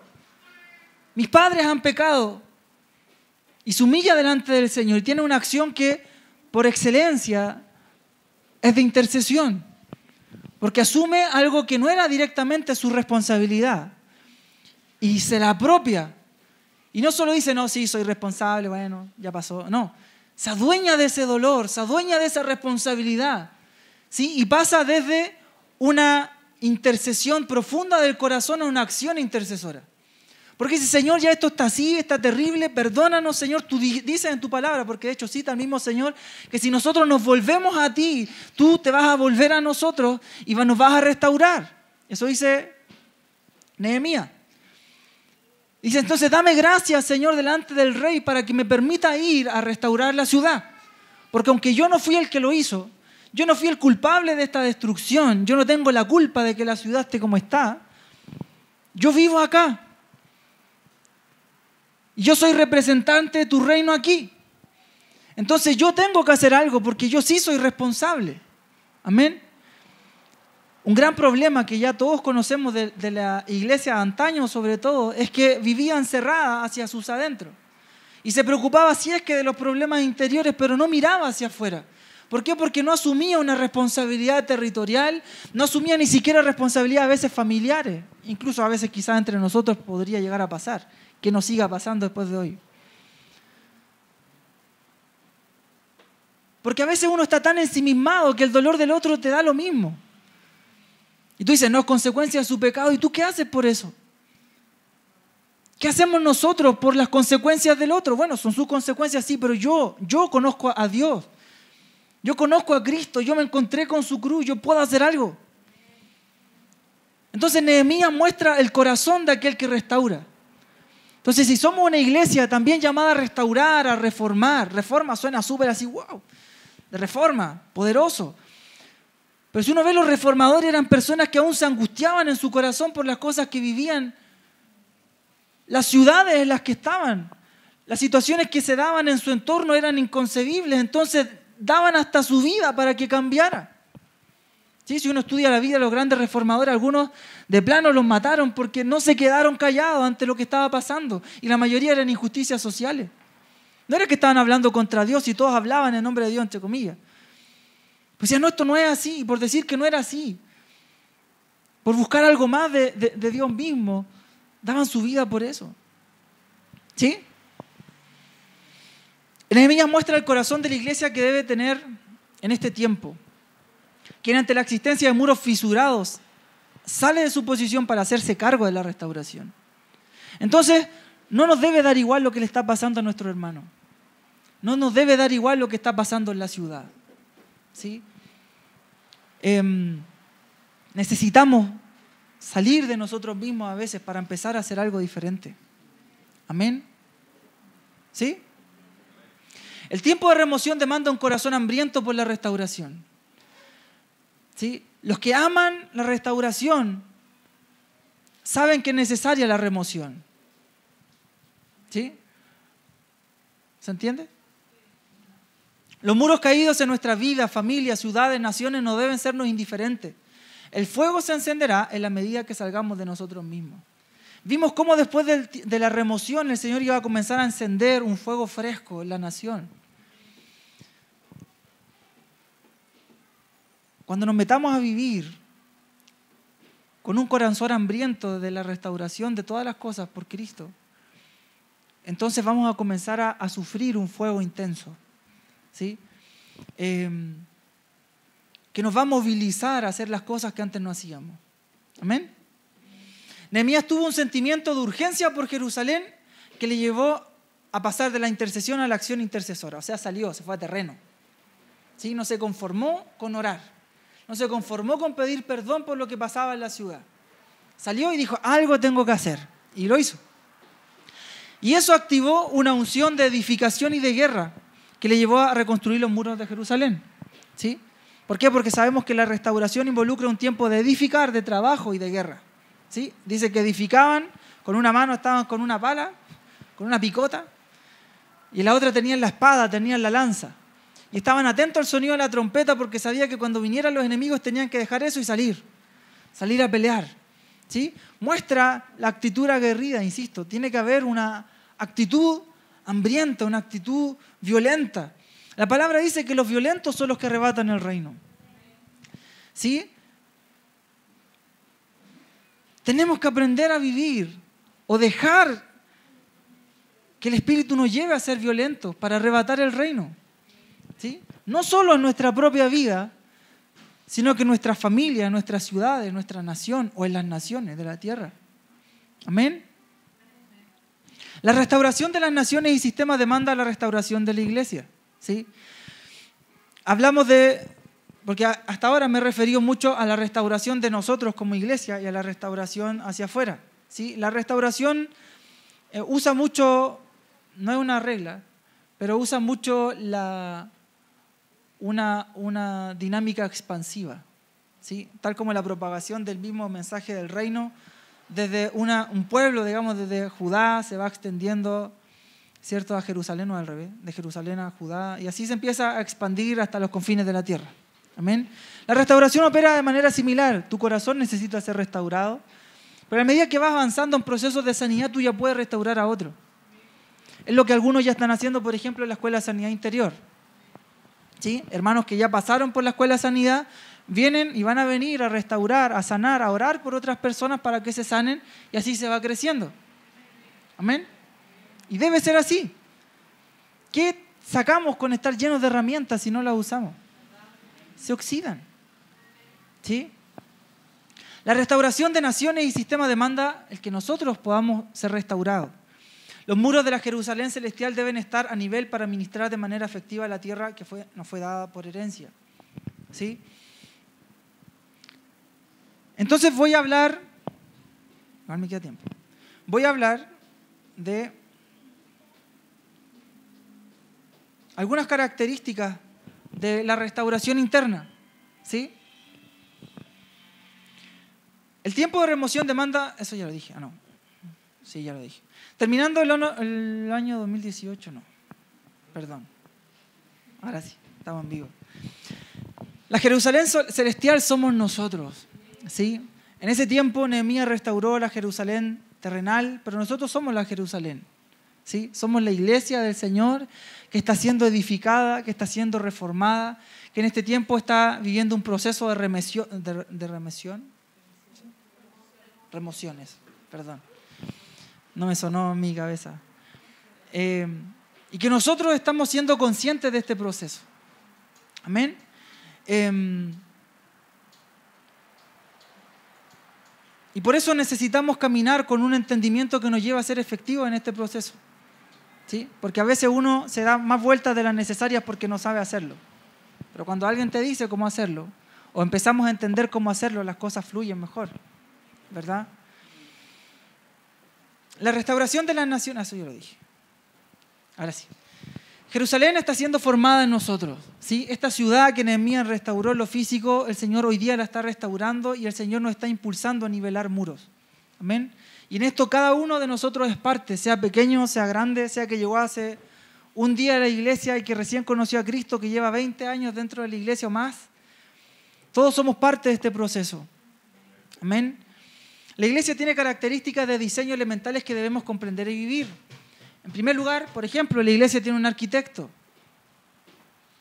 Mis padres han pecado. Y se humilla delante del Señor y tiene una acción que, por excelencia, es de intercesión. Porque asume algo que no era directamente su responsabilidad. Y se la apropia. Y no solo dice, no, sí, soy responsable, bueno, ya pasó. No, se adueña de ese dolor, se adueña de esa responsabilidad. ¿Sí? Y pasa desde una intercesión profunda del corazón a una acción intercesora. Porque dice, Señor, ya esto está así, está terrible, perdónanos, Señor. Tú dices en tu palabra, porque de hecho cita al mismo Señor, que si nosotros nos volvemos a ti, tú te vas a volver a nosotros y nos vas a restaurar. Eso dice Nehemías. Dice, entonces dame gracias, Señor, delante del rey para que me permita ir a restaurar la ciudad. Porque aunque yo no fui el que lo hizo, yo no fui el culpable de esta destrucción, yo no tengo la culpa de que la ciudad esté como está, yo vivo acá. Y yo soy representante de tu reino aquí. Entonces yo tengo que hacer algo porque yo sí soy responsable. Amén. Un gran problema que ya todos conocemos de la iglesia de antaño, sobre todo, es que vivía encerrada hacia sus adentros. Y se preocupaba, si es que, de los problemas interiores, pero no miraba hacia afuera. ¿Por qué? Porque no asumía una responsabilidad territorial, no asumía ni siquiera responsabilidad a veces familiares. Incluso a veces quizás entre nosotros podría llegar a pasar, que nos siga pasando después de hoy. Porque a veces uno está tan ensimismado que el dolor del otro te da lo mismo. Y tú dices, no es consecuencia de su pecado. ¿Y tú qué haces por eso? ¿Qué hacemos nosotros por las consecuencias del otro? Bueno, son sus consecuencias, sí, pero yo conozco a Dios. Yo conozco a Cristo, yo me encontré con su cruz, yo puedo hacer algo. Entonces Nehemías muestra el corazón de aquel que restaura. Entonces, si somos una iglesia también llamada a restaurar, a reformar, reforma suena súper así, wow, de reforma, poderoso. Pero si uno ve, los reformadores eran personas que aún se angustiaban en su corazón por las cosas que vivían, las ciudades en las que estaban, las situaciones que se daban en su entorno eran inconcebibles, entonces daban hasta su vida para que cambiara. ¿Sí? Si uno estudia la vida de los grandes reformadores, algunos de plano los mataron porque no se quedaron callados ante lo que estaba pasando, y la mayoría eran injusticias sociales. No era que estaban hablando contra Dios y todos hablaban en nombre de Dios, entre comillas. Pues decían, no, esto no es así, y por decir que no era así, por buscar algo más de Dios mismo, daban su vida por eso. ¿Sí? Nehemías muestra el corazón de la iglesia que debe tener en este tiempo, quien ante la existencia de muros fisurados sale de su posición para hacerse cargo de la restauración. Entonces, no nos debe dar igual lo que le está pasando a nuestro hermano. No nos debe dar igual lo que está pasando en la ciudad. ¿Sí? Necesitamos salir de nosotros mismos a veces para empezar a hacer algo diferente. Amén. ¿Sí? El tiempo de remoción demanda un corazón hambriento por la restauración. ¿Sí? Los que aman la restauración saben que es necesaria la remoción. ¿Sí? ¿Se entiende? Los muros caídos en nuestra vida, familias, ciudades, naciones no deben sernos indiferentes. El fuego se encenderá en la medida que salgamos de nosotros mismos. Vimos cómo después de la remoción el Señor iba a comenzar a encender un fuego fresco en la nación. Cuando nos metamos a vivir con un corazón hambriento de la restauración de todas las cosas por Cristo, entonces vamos a comenzar a sufrir un fuego intenso, ¿sí? Que nos va a movilizar a hacer las cosas que antes no hacíamos. ¿Amén? Nehemías tuvo un sentimiento de urgencia por Jerusalén que le llevó a pasar de la intercesión a la acción intercesora. O sea, se fue a terreno. ¿Sí? No se conformó con orar. No se conformó con pedir perdón por lo que pasaba en la ciudad. Salió y dijo, algo tengo que hacer. Y lo hizo. Y eso activó una unción de edificación y de guerra que le llevó a reconstruir los muros de Jerusalén. ¿Sí? ¿Por qué? Porque sabemos que la restauración involucra un tiempo de edificar, de trabajo y de guerra. ¿Sí? Dice que edificaban, con una mano estaban con una pala, con una picota, y en la otra tenían la espada, tenían la lanza. Y estaban atentos al sonido de la trompeta porque sabía que cuando vinieran los enemigos tenían que dejar eso y salir a pelear. ¿Sí? Muestra la actitud aguerrida, insisto, tiene que haber una actitud hambrienta, una actitud violenta. La palabra dice que los violentos son los que arrebatan el reino. ¿Sí? Tenemos que aprender a vivir o dejar que el Espíritu nos lleve a ser violentos para arrebatar el reino. ¿Sí? No solo en nuestra propia vida, sino que en nuestra familia, en nuestras ciudades, en nuestra nación o en las naciones de la tierra. Amén. La restauración de las naciones y sistemas demanda la restauración de la iglesia, ¿sí? Hablamos porque hasta ahora me he referido mucho a la restauración de nosotros como iglesia y a la restauración hacia afuera, ¿sí? La restauración usa mucho, no es una regla, pero usa mucho una dinámica expansiva, ¿sí? Tal como la propagación del mismo mensaje del reino desde un pueblo, digamos, desde Judá se va extendiendo, ¿cierto?, a Jerusalén o al revés, de Jerusalén a Judá, y así se empieza a expandir hasta los confines de la tierra. Amén. La restauración opera de manera similar. Tu corazón necesita ser restaurado, pero a medida que vas avanzando en procesos de sanidad, tú ya puedes restaurar a otro. Es lo que algunos ya están haciendo, por ejemplo, en la Escuela de Sanidad Interior, ¿sí? Hermanos que ya pasaron por la Escuela de Sanidad vienen y van a venir a restaurar, a sanar, a orar por otras personas para que se sanen, y así se va creciendo. Amén. Y debe ser así. ¿Qué sacamos con estar llenos de herramientas si no las usamos? Se oxidan, ¿sí? La restauración de naciones y sistemas demanda el que nosotros podamos ser restaurados. Los muros de la Jerusalén celestial deben estar a nivel para ministrar de manera efectiva la tierra que nos fue dada por herencia, ¿sí? Entonces voy a hablar, igual me queda tiempo, voy a hablar de algunas características de la restauración interna, ¿sí? El tiempo de remoción demanda, eso ya lo dije, sí, ya lo dije. Terminando el año 2018, perdón, ahora sí, estamos en vivo. La Jerusalén celestial somos nosotros, ¿sí? En ese tiempo Nehemías restauró la Jerusalén terrenal, pero nosotros somos la Jerusalén, ¿sí? Somos la iglesia del Señor que está siendo edificada, que está siendo reformada, que en este tiempo está viviendo un proceso de remociones, perdón. No me sonó en mi cabeza. Y que nosotros estamos siendo conscientes de este proceso. Amén. Y por eso necesitamos caminar con un entendimiento que nos lleve a ser efectivos en este proceso, ¿sí? Porque a veces uno se da más vueltas de las necesarias porque no sabe hacerlo. Pero cuando alguien te dice cómo hacerlo, o empezamos a entender cómo hacerlo, las cosas fluyen mejor, ¿verdad? La restauración de las naciones, eso yo lo dije. Ahora sí. Jerusalén está siendo formada en nosotros, ¿sí? Esta ciudad que Nehemías restauró en lo físico, el Señor hoy día la está restaurando y el Señor nos está impulsando a nivelar muros. Amén. Y en esto cada uno de nosotros es parte, sea pequeño, sea grande, sea que llegó hace un día a la iglesia y que recién conoció a Cristo, que lleva 20 años dentro de la iglesia o más. Todos somos parte de este proceso. Amén. La iglesia tiene características de diseño elementales que debemos comprender y vivir. En primer lugar, por ejemplo, la iglesia tiene un arquitecto,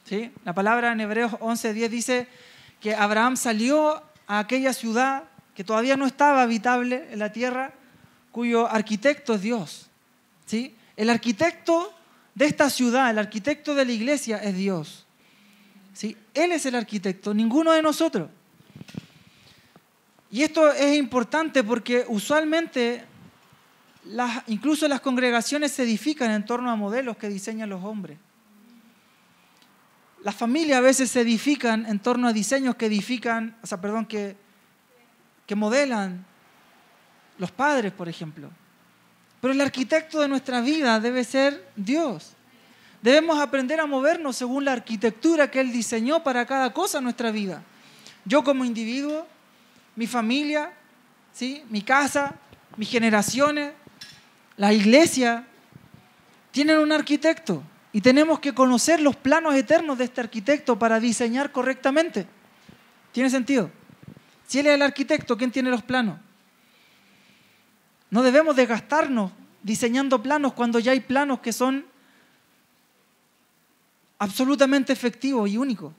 ¿sí? La palabra en Hebreos 11:10 dice que Abraham salió a aquella ciudad que todavía no estaba habitable en la tierra, cuyo arquitecto es Dios, ¿sí? El arquitecto de esta ciudad, el arquitecto de la iglesia es Dios, ¿sí? Él es el arquitecto, ninguno de nosotros. Y esto es importante porque usualmente incluso las congregaciones se edifican en torno a modelos que diseñan los hombres. Las familias a veces se edifican en torno a diseños que modelan los padres, por ejemplo. Pero el arquitecto de nuestra vida debe ser Dios. Debemos aprender a movernos según la arquitectura que Él diseñó para cada cosa en nuestra vida. Yo como individuo, mi familia, ¿sí? Mi casa, mis generaciones, la iglesia, tienen un arquitecto y tenemos que conocer los planos eternos de este arquitecto para diseñar correctamente. ¿Tiene sentido? Si Él es el arquitecto, ¿quién tiene los planos? No debemos desgastarnos diseñando planos cuando ya hay planos que son absolutamente efectivos y únicos.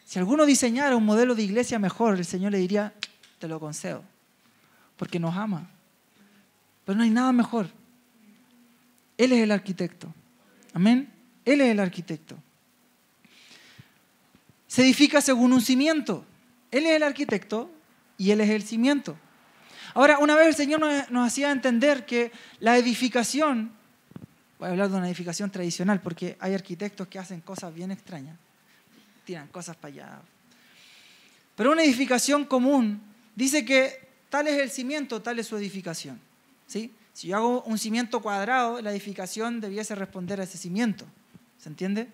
Si alguno diseñara un modelo de iglesia mejor, el Señor le diría, te lo concedo, porque nos ama. Pero no hay nada mejor. Él es el arquitecto. Amén. Él es el arquitecto. se edifica según un cimiento. Él es el arquitecto y Él es el cimiento. Ahora, una vez el Señor nos hacía entender que la edificación, voy a hablar de una edificación tradicional porque hay arquitectos que hacen cosas bien extrañas, tiran cosas para allá. Pero una edificación común dice que tal es el cimiento, tal es su edificación. ¿Sí? Si yo hago un cimiento cuadrado, la edificación debiese responder a ese cimiento. ¿Se entiende?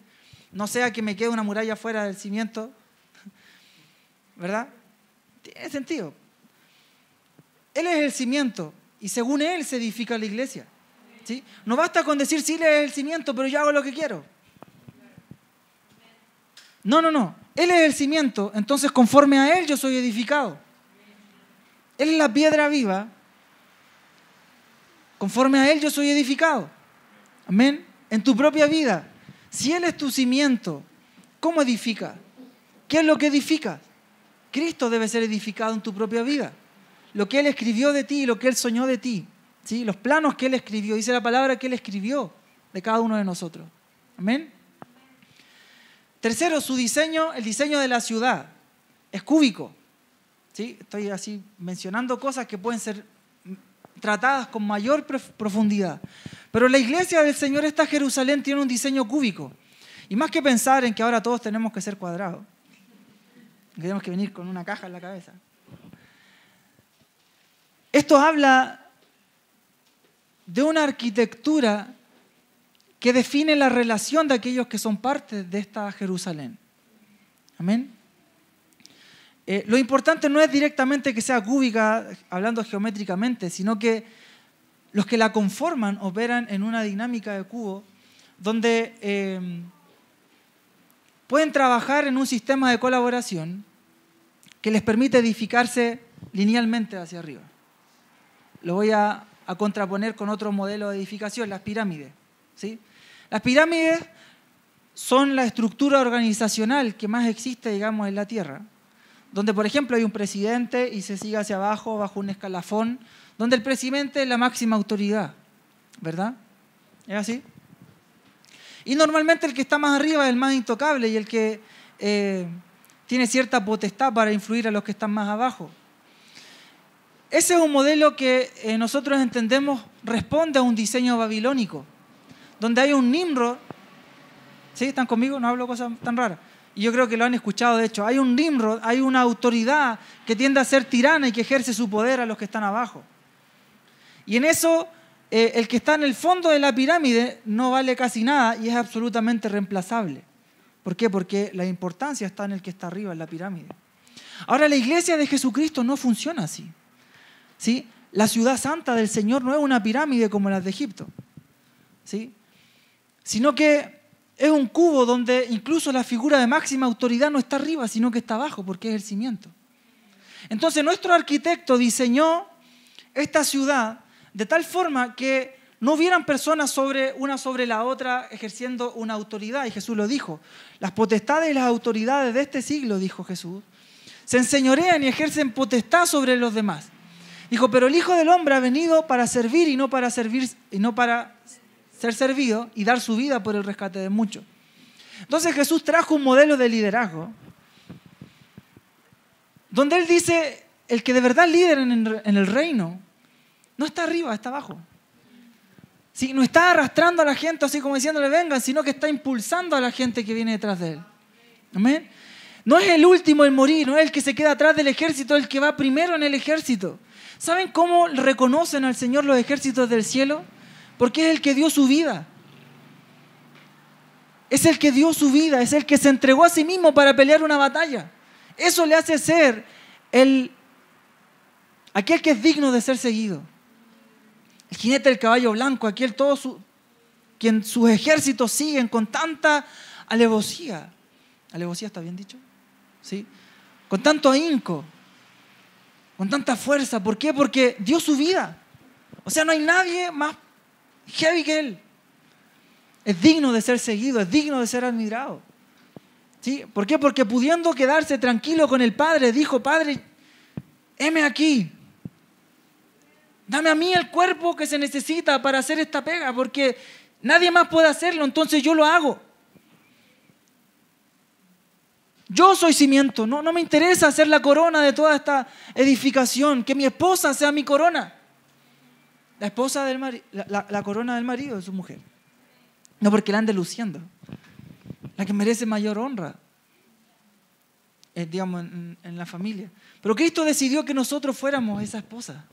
No sea que me quede una muralla fuera del cimiento, ¿verdad? Tiene sentido. Él es el cimiento y según Él se edifica la iglesia. ¿Sí? No basta con decir, sí, Él es el cimiento, pero yo hago lo que quiero. No. Él es el cimiento, entonces conforme a Él yo soy edificado. Él es la piedra viva, conforme a Él yo soy edificado. Amén. En tu propia vida, si Él es tu cimiento, ¿cómo edifica? ¿Qué es lo que edifica? Cristo debe ser edificado en tu propia vida. Lo que Él escribió de ti, lo que Él soñó de ti, ¿sí? Los planos que Él escribió, dice la palabra que Él escribió de cada uno de nosotros. Amén. Tercero, su diseño, el diseño de la ciudad, es cúbico. ¿Sí? Estoy así mencionando cosas que pueden ser tratadas con mayor profundidad. Pero la iglesia del Señor, esta Jerusalén, tiene un diseño cúbico. Y más que pensar en que ahora todos tenemos que ser cuadrados, que tenemos que venir con una caja en la cabeza. Esto habla de una arquitectura que define la relación de aquellos que son parte de esta Jerusalén. Amén. Lo importante no es directamente que sea cúbica, hablando geométricamente, sino que los que la conforman operan en una dinámica de cubo donde pueden trabajar en un sistema de colaboración que les permite edificarse linealmente hacia arriba. Lo voy a contraponer con otro modelo de edificación, las pirámides. ¿Sí? Las pirámides son la estructura organizacional que más existe, digamos, en la Tierra, donde, por ejemplo, hay un presidente y se sigue hacia abajo, bajo un escalafón, donde el presidente es la máxima autoridad, ¿verdad? ¿Es así? Y normalmente el que está más arriba es el más intocable y el que tiene cierta potestad para influir a los que están más abajo. Ese es un modelo que nosotros entendemos responde a un diseño babilónico, donde hay un Nimrod. ¿Sí? ¿Están conmigo? No hablo cosas tan raras. Y yo creo que lo han escuchado, de hecho. Hay un Nimrod, hay una autoridad que tiende a ser tirana y que ejerce su poder a los que están abajo. Y en eso, el que está en el fondo de la pirámide no vale casi nada y es absolutamente reemplazable. ¿Por qué? Porque la importancia está en el que está arriba, en la pirámide. Ahora, la iglesia de Jesucristo no funciona así. ¿Sí? La ciudad santa del Señor no es una pirámide como las de Egipto. ¿Sí? Sino que es un cubo donde incluso la figura de máxima autoridad no está arriba, sino que está abajo, porque es el cimiento. Entonces, nuestro arquitecto diseñó esta ciudad de tal forma que no hubieran personas una sobre la otra ejerciendo una autoridad. Y Jesús lo dijo. Las potestades y las autoridades de este siglo, dijo Jesús, se enseñorean y ejercen potestad sobre los demás. Dijo, pero el Hijo del Hombre ha venido para servir y no para ser servido y dar su vida por el rescate de muchos. Entonces Jesús trajo un modelo de liderazgo donde Él dice, el que de verdad lidera en el reino no está arriba, está abajo. ¿Sí? No está arrastrando a la gente así como diciéndole vengan, sino que está impulsando a la gente que viene detrás de Él. ¿Amén? No es el último en morir, no es el que se queda atrás del ejército, el que va primero en el ejército. ¿Saben cómo reconocen al Señor los ejércitos del cielo? Porque es el que dio su vida. Es el que dio su vida, es el que se entregó a sí mismo para pelear una batalla. Eso le hace ser aquel que es digno de ser seguido. El jinete del caballo blanco, quien sus ejércitos siguen con tanta alevosía. ¿Alevosía está bien dicho? ¿Sí? Con tanto ahínco, con tanta fuerza. ¿Por qué? Porque dio su vida. O sea, no hay nadie más heavy que Él. Es digno de ser seguido, es digno de ser admirado. ¿Sí? ¿Por qué? Porque pudiendo quedarse tranquilo con el Padre, dijo, Padre, heme aquí. Dame a mí el cuerpo que se necesita para hacer esta pega, porque nadie más puede hacerlo, entonces yo lo hago. Yo soy cimiento. No me interesa ser la corona de toda esta edificación. Que mi esposa sea mi corona. La esposa del marido, la corona del marido de su mujer. No porque la ande luciendo. La que merece mayor honra, digamos, en la familia. Pero Cristo decidió que nosotros fuéramos esa esposa.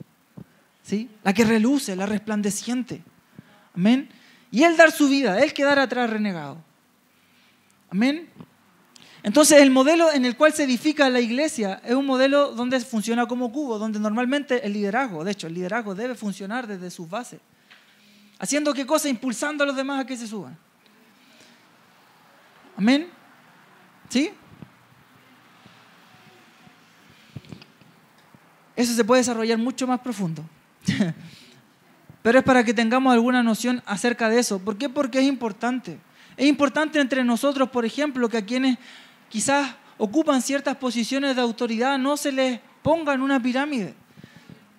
¿Sí? La que reluce, la resplandeciente. Amén. Y Él dar su vida, Él quedar atrás renegado. Amén. Entonces el modelo en el cual se edifica la iglesia es un modelo donde funciona como cubo, donde normalmente el liderazgo debe funcionar desde sus bases. ¿Haciendo qué cosa? Impulsando a los demás a que se suban. Amén. ¿Sí? Eso se puede desarrollar mucho más profundo. Pero es para que tengamos alguna noción acerca de eso. ¿Por qué? Porque es importante. Es importante entre nosotros, por ejemplo, que a quienes quizás ocupan ciertas posiciones de autoridad no se les ponga en una pirámide.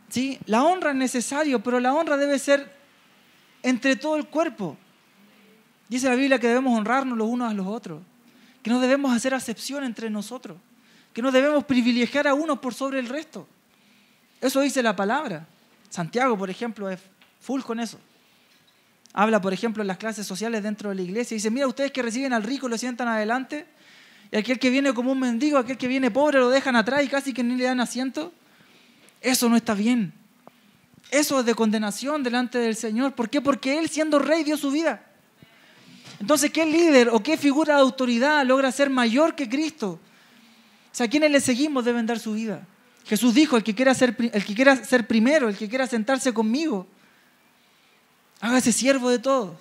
¿Sí? La honra es necesario, pero la honra debe ser entre todo el cuerpo. Dice la Biblia que debemos honrarnos los unos a los otros, que no debemos hacer acepción entre nosotros, que no debemos privilegiar a uno por sobre el resto. Eso dice la palabra. Santiago, por ejemplo, es full con eso. Habla, por ejemplo, en las clases sociales dentro de la iglesia. Dice, mira, ustedes que reciben al rico lo sientan adelante, y aquel que viene como un mendigo, aquel que viene pobre lo dejan atrás y casi que ni le dan asiento. Eso no está bien. Eso es de condenación delante del Señor. ¿Por qué? Porque Él, siendo rey, dio su vida. Entonces, ¿qué líder o qué figura de autoridad logra ser mayor que Cristo? O sea, quienes le seguimos deben dar su vida. Jesús dijo, el que quiera ser primero, el que quiera sentarse conmigo, hágase siervo de todos.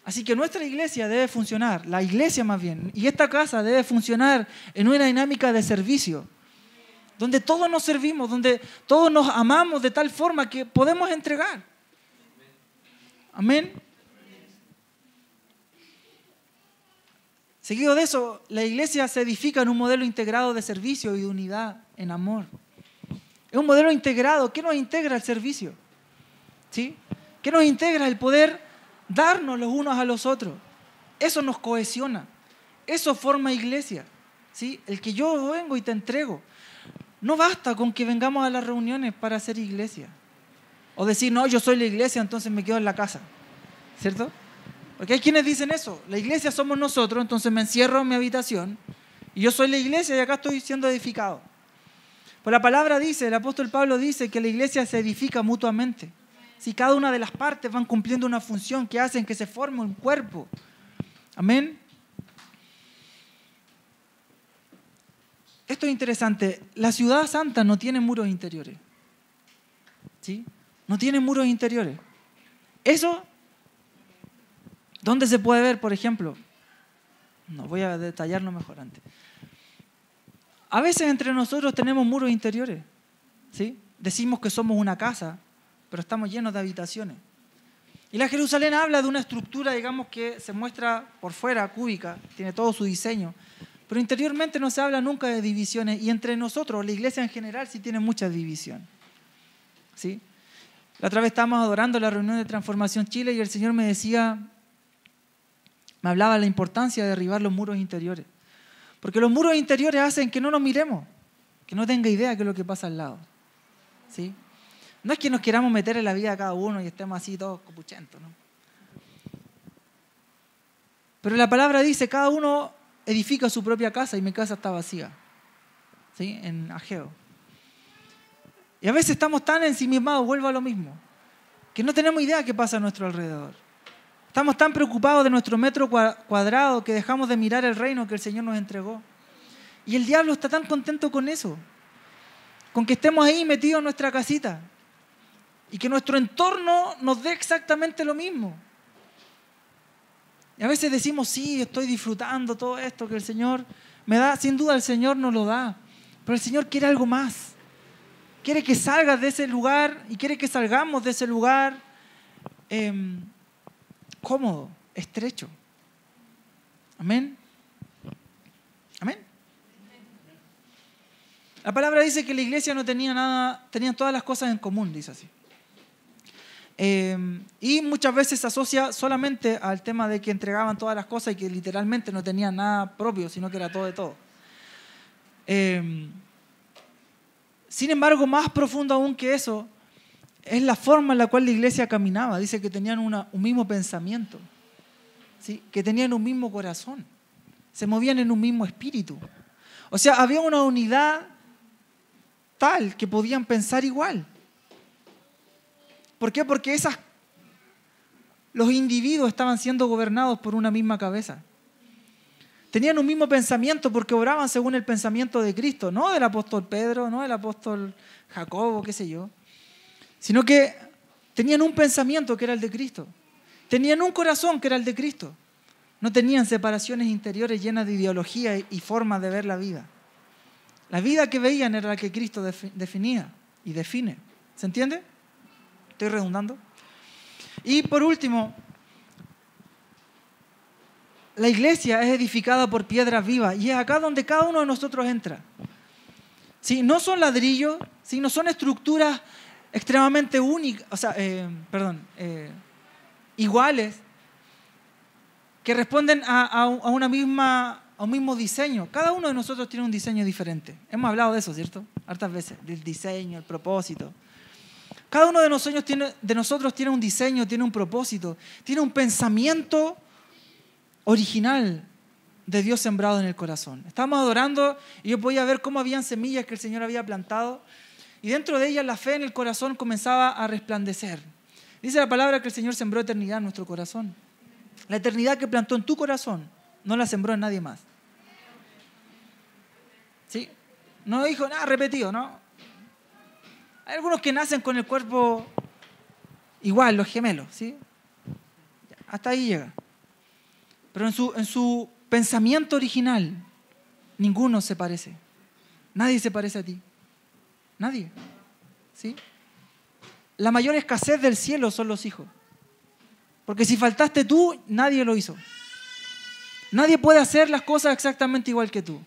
Así que nuestra iglesia debe funcionar, la iglesia más bien, y esta casa debe funcionar en una dinámica de servicio, donde todos nos servimos, donde todos nos amamos de tal forma que podemos entregar. Amén. Seguido de eso, la iglesia se edifica en un modelo integrado de servicio y de unidad en amor. Es un modelo integrado. ¿Qué nos integra el servicio? ¿Sí? ¿Qué nos integra el poder darnos los unos a los otros? Eso nos cohesiona. Eso forma iglesia. ¿Sí? El que yo vengo y te entrego. No basta con que vengamos a las reuniones para hacer iglesia. O decir, no, yo soy la iglesia, entonces me quedo en la casa. ¿Cierto? Porque hay quienes dicen eso, la iglesia somos nosotros, entonces me encierro en mi habitación y yo soy la iglesia y acá estoy siendo edificado. Pues la palabra dice, el apóstol Pablo dice que la iglesia se edifica mutuamente. Si cada una de las partes van cumpliendo una función que hacen que se forme un cuerpo. Amén. Esto es interesante, la ciudad santa no tiene muros interiores. ¿Sí? No tiene muros interiores. Eso... ¿Dónde se puede ver, por ejemplo? No, voy a detallarlo mejor antes. A veces entre nosotros tenemos muros interiores, ¿sí? Decimos que somos una casa, pero estamos llenos de habitaciones. Y la Jerusalén habla de una estructura, digamos, que se muestra por fuera, cúbica, tiene todo su diseño, pero interiormente no se habla nunca de divisiones, y entre nosotros, la iglesia en general, sí tiene mucha división, ¿sí? La otra vez estábamos adorando la reunión de Transformación Chile y el Señor me decía... Me hablaba de la importancia de derribar los muros interiores. Porque los muros interiores hacen que no nos miremos, que no tenga idea de qué es lo que pasa al lado. ¿Sí? No es que nos queramos meter en la vida de cada uno y estemos así todos copuchentos, ¿no? Pero la palabra dice, cada uno edifica su propia casa y mi casa está vacía. ¿Sí? En Ageo. Y a veces estamos tan ensimismados, vuelvo a lo mismo, que no tenemos idea de qué pasa a nuestro alrededor. Estamos tan preocupados de nuestro metro cuadrado que dejamos de mirar el reino que el Señor nos entregó. Y el diablo está tan contento con eso, con que estemos ahí metidos en nuestra casita y que nuestro entorno nos dé exactamente lo mismo. Y a veces decimos, sí, estoy disfrutando todo esto que el Señor me da. Sin duda el Señor nos lo da, pero el Señor quiere algo más. Quiere que salgas de ese lugar y quiere que salgamos de ese lugar cómodo, estrecho. Amén. Amén. La palabra dice que la iglesia no tenía nada, tenían todas las cosas en común, dice así. Y muchas veces se asocia solamente al tema de que entregaban todas las cosas y que literalmente no tenían nada propio, sino que era todo de todo. Sin embargo, más profundo aún que eso, es la forma en la cual la iglesia caminaba. Dice que tenían un mismo pensamiento, ¿sí? Que tenían un mismo corazón, se movían en un mismo espíritu. O sea, había una unidad tal que podían pensar igual. ¿Por qué? Porque los individuos estaban siendo gobernados por una misma cabeza. Tenían un mismo pensamiento porque obraban según el pensamiento de Cristo, no del apóstol Pedro, no del apóstol Jacobo, qué sé yo, sino que tenían un pensamiento que era el de Cristo. Tenían un corazón que era el de Cristo. No tenían separaciones interiores llenas de ideología y formas de ver la vida. La vida que veían era la que Cristo definía y define. ¿Se entiende? ¿Estoy redundando? Y por último, la iglesia es edificada por piedras vivas y es acá donde cada uno de nosotros entra. ¿Sí? No son ladrillos, ¿sí? No son estructuras extremadamente únicas, iguales, que responden a un mismo diseño. Cada uno de nosotros tiene un diseño diferente. Hemos hablado de eso, ¿cierto? Hartas veces, del diseño, el propósito. Cada uno de nosotros tiene un diseño, tiene un propósito, tiene un pensamiento original de Dios sembrado en el corazón. Estábamos adorando y yo podía ver cómo habían semillas que el Señor había plantado y dentro de ellas la fe en el corazón comenzaba a resplandecer. Dice la palabra que el Señor sembró eternidad en nuestro corazón. La eternidad que plantó en tu corazón no la sembró en nadie más. ¿Sí? No dijo nada repetido, ¿no? Hay algunos que nacen con el cuerpo igual, los gemelos, ¿sí? Hasta ahí llega. Pero en su pensamiento original, ninguno se parece. Nadie se parece a ti. Nadie. ¿Sí? La mayor escasez del cielo son los hijos. Porque si faltaste tú, nadie lo hizo. Nadie puede hacer las cosas exactamente igual que tú.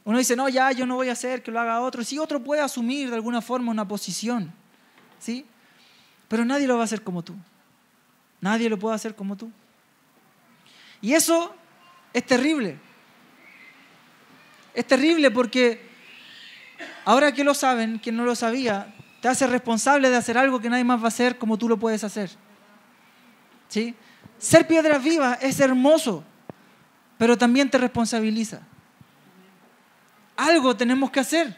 Uno dice, no, ya, yo no voy a hacer que lo haga otro. Sí, otro puede asumir de alguna forma una posición, ¿sí? Pero nadie lo va a hacer como tú. Nadie lo puede hacer como tú. Y eso es terrible. Es terrible porque ahora que lo saben, quien no lo sabía, te hace responsable de hacer algo que nadie más va a hacer como tú lo puedes hacer. ¿Sí? Ser piedras vivas es hermoso, pero también te responsabiliza. Algo tenemos que hacer.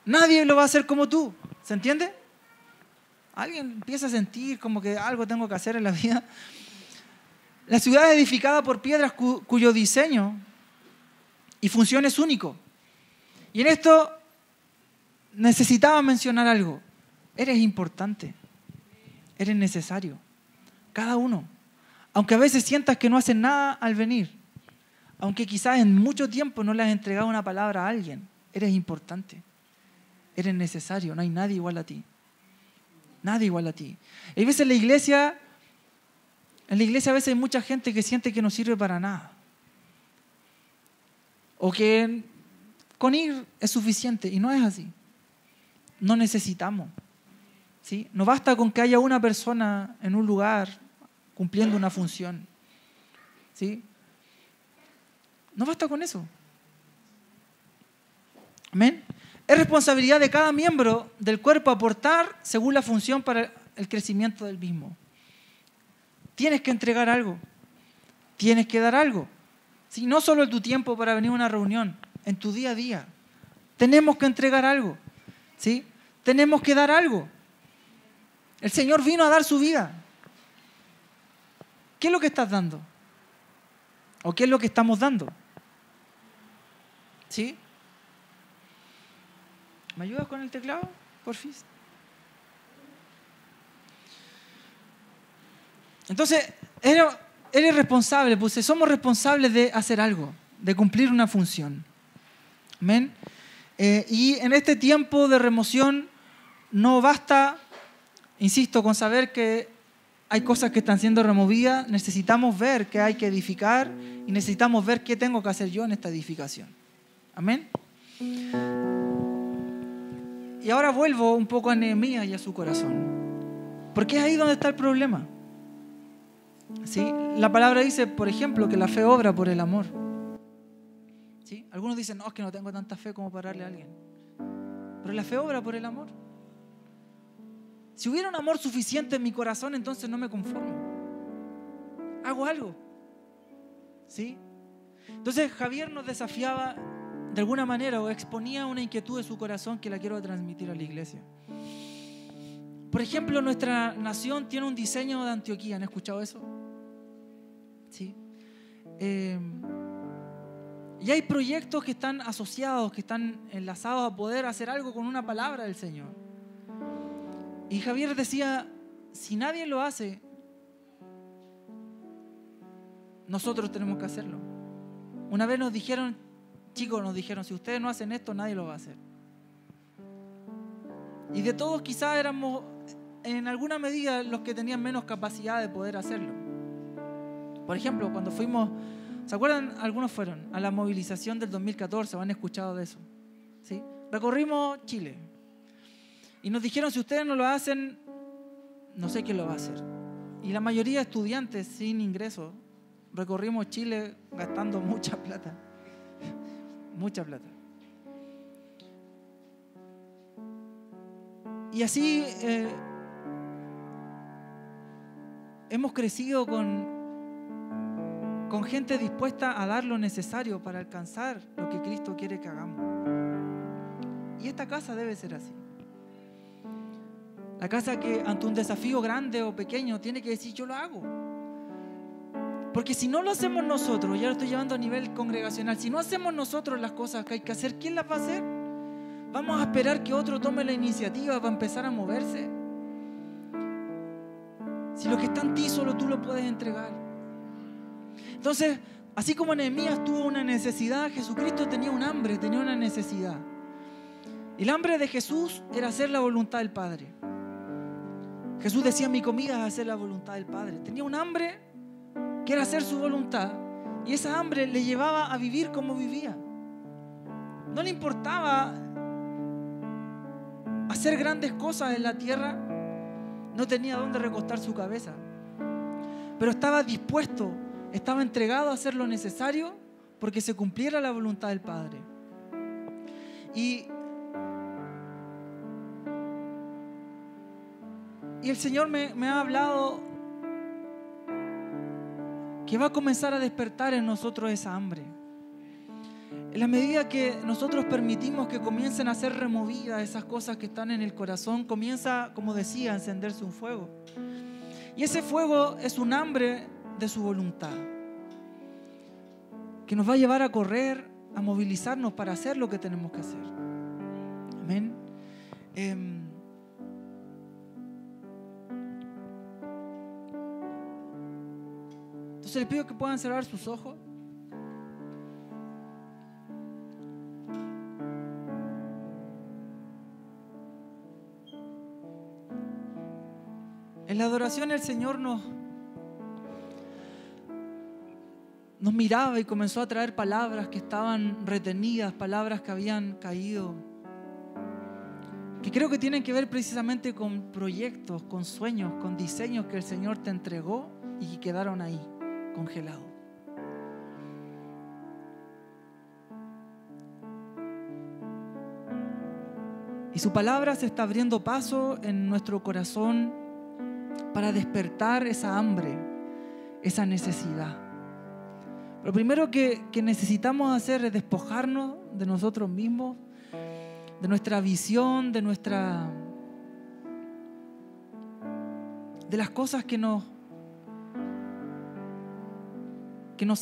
Nadie lo va a hacer como tú. ¿Se entiende? Alguien empieza a sentir como que algo tengo que hacer en la vida. La ciudad es edificada por piedras cuyo diseño y función es único. Y en esto necesitaba mencionar algo. Eres importante. Eres necesario. Cada uno. Aunque a veces sientas que no hacen nada al venir. Aunque quizás en mucho tiempo no le has entregado una palabra a alguien. Eres importante. Eres necesario. No hay nadie igual a ti. Nadie igual a ti. Y a veces en la iglesia a veces hay mucha gente que siente que no sirve para nada. O que con ir es suficiente. Y no es así. No necesitamos. ¿Sí? No basta con que haya una persona en un lugar cumpliendo una función. ¿Sí? No basta con eso. Amén. Es responsabilidad de cada miembro del cuerpo aportar según la función para el crecimiento del mismo. Tienes que entregar algo. Tienes que dar algo. ¿Sí? No solo en tu tiempo para venir a una reunión, en tu día a día. Tenemos que entregar algo. ¿Sí? Tenemos que dar algo. El Señor vino a dar su vida. ¿Qué es lo que estás dando? ¿O qué es lo que estamos dando? ¿Sí? ¿Me ayudas con el teclado, porfis? Entonces, eres responsable, pues somos responsables de hacer algo, de cumplir una función. ¿Amén? Y en este tiempo de remoción no basta, insisto, con saber que hay cosas que están siendo removidas, necesitamos ver qué hay que edificar y necesitamos ver qué tengo que hacer yo en esta edificación. Amén. Y ahora vuelvo un poco a Nehemías y a su corazón. Porque es ahí donde está el problema. ¿Sí? La palabra dice, por ejemplo, que la fe obra por el amor. ¿Sí? Algunos dicen, no, es que no tengo tanta fe como para darle a alguien. Pero la fe obra por el amor. Si hubiera un amor suficiente en mi corazón, entonces no me conformo. Hago algo. ¿Sí? Entonces Javier nos desafiaba de alguna manera o exponía una inquietud de su corazón que la quiero transmitir a la iglesia. Por ejemplo, nuestra nación tiene un diseño de Antioquía. ¿Han escuchado eso? Sí. Y hay proyectos que están asociados, que están enlazados a poder hacer algo con una palabra del Señor. Y Javier decía, si nadie lo hace, nosotros tenemos que hacerlo. Una vez nos dijeron, chicos, si ustedes no hacen esto, nadie lo va a hacer. Y de todos quizás éramos en alguna medida los que tenían menos capacidad de poder hacerlo. Por ejemplo, cuando fuimos, ¿se acuerdan? Algunos fueron a la movilización del 2014, ¿o han escuchado de eso? ¿Sí? Recorrimos Chile. Y nos dijeron, si ustedes no lo hacen, no sé quién lo va a hacer. Y la mayoría de estudiantes sin ingreso, recorrimos Chile gastando mucha plata. Mucha plata. Y así hemos crecido con gente dispuesta a dar lo necesario para alcanzar lo que Cristo quiere que hagamos. Y esta casa debe ser así. La casa que ante un desafío grande o pequeño tiene que decir, yo lo hago. Porque si no lo hacemos nosotros, ya lo estoy llevando a nivel congregacional, si no hacemos nosotros las cosas que hay que hacer, ¿quién las va a hacer? ¿Vamos a esperar que otro tome la iniciativa para empezar a moverse? Si lo que está en ti solo tú lo puedes entregar. Entonces, así como Nehemías tuvo una necesidad, Jesucristo tenía un hambre, tenía una necesidad. El hambre de Jesús era hacer la voluntad del Padre. Jesús decía, mi comida es hacer la voluntad del Padre. Tenía un hambre que era hacer su voluntad, y esa hambre le llevaba a vivir como vivía. No le importaba hacer grandes cosas en la tierra, no tenía dónde recostar su cabeza, pero estaba dispuesto, estaba entregado a hacer lo necesario porque se cumpliera la voluntad del Padre. Y el Señor me ha hablado que va a comenzar a despertar en nosotros esa hambre. En la medida que nosotros permitimos que comiencen a ser removidas esas cosas que están en el corazón, comienza, como decía, a encenderse un fuego. Y ese fuego es un hambre de su voluntad, que nos va a llevar a correr, a movilizarnos para hacer lo que tenemos que hacer. Amén. Entonces les pido que puedan cerrar sus ojos. En la adoración el Señor nos miraba y comenzó a traer palabras que estaban retenidas, palabras que habían caído, que creo que tienen que ver precisamente con proyectos, con sueños, con diseños que el Señor te entregó y que quedaron ahí, congelados. Y su palabra se está abriendo paso en nuestro corazón para despertar esa hambre, esa necesidad. Lo primero que necesitamos hacer es despojarnos de nosotros mismos, de nuestra visión, de las cosas que nos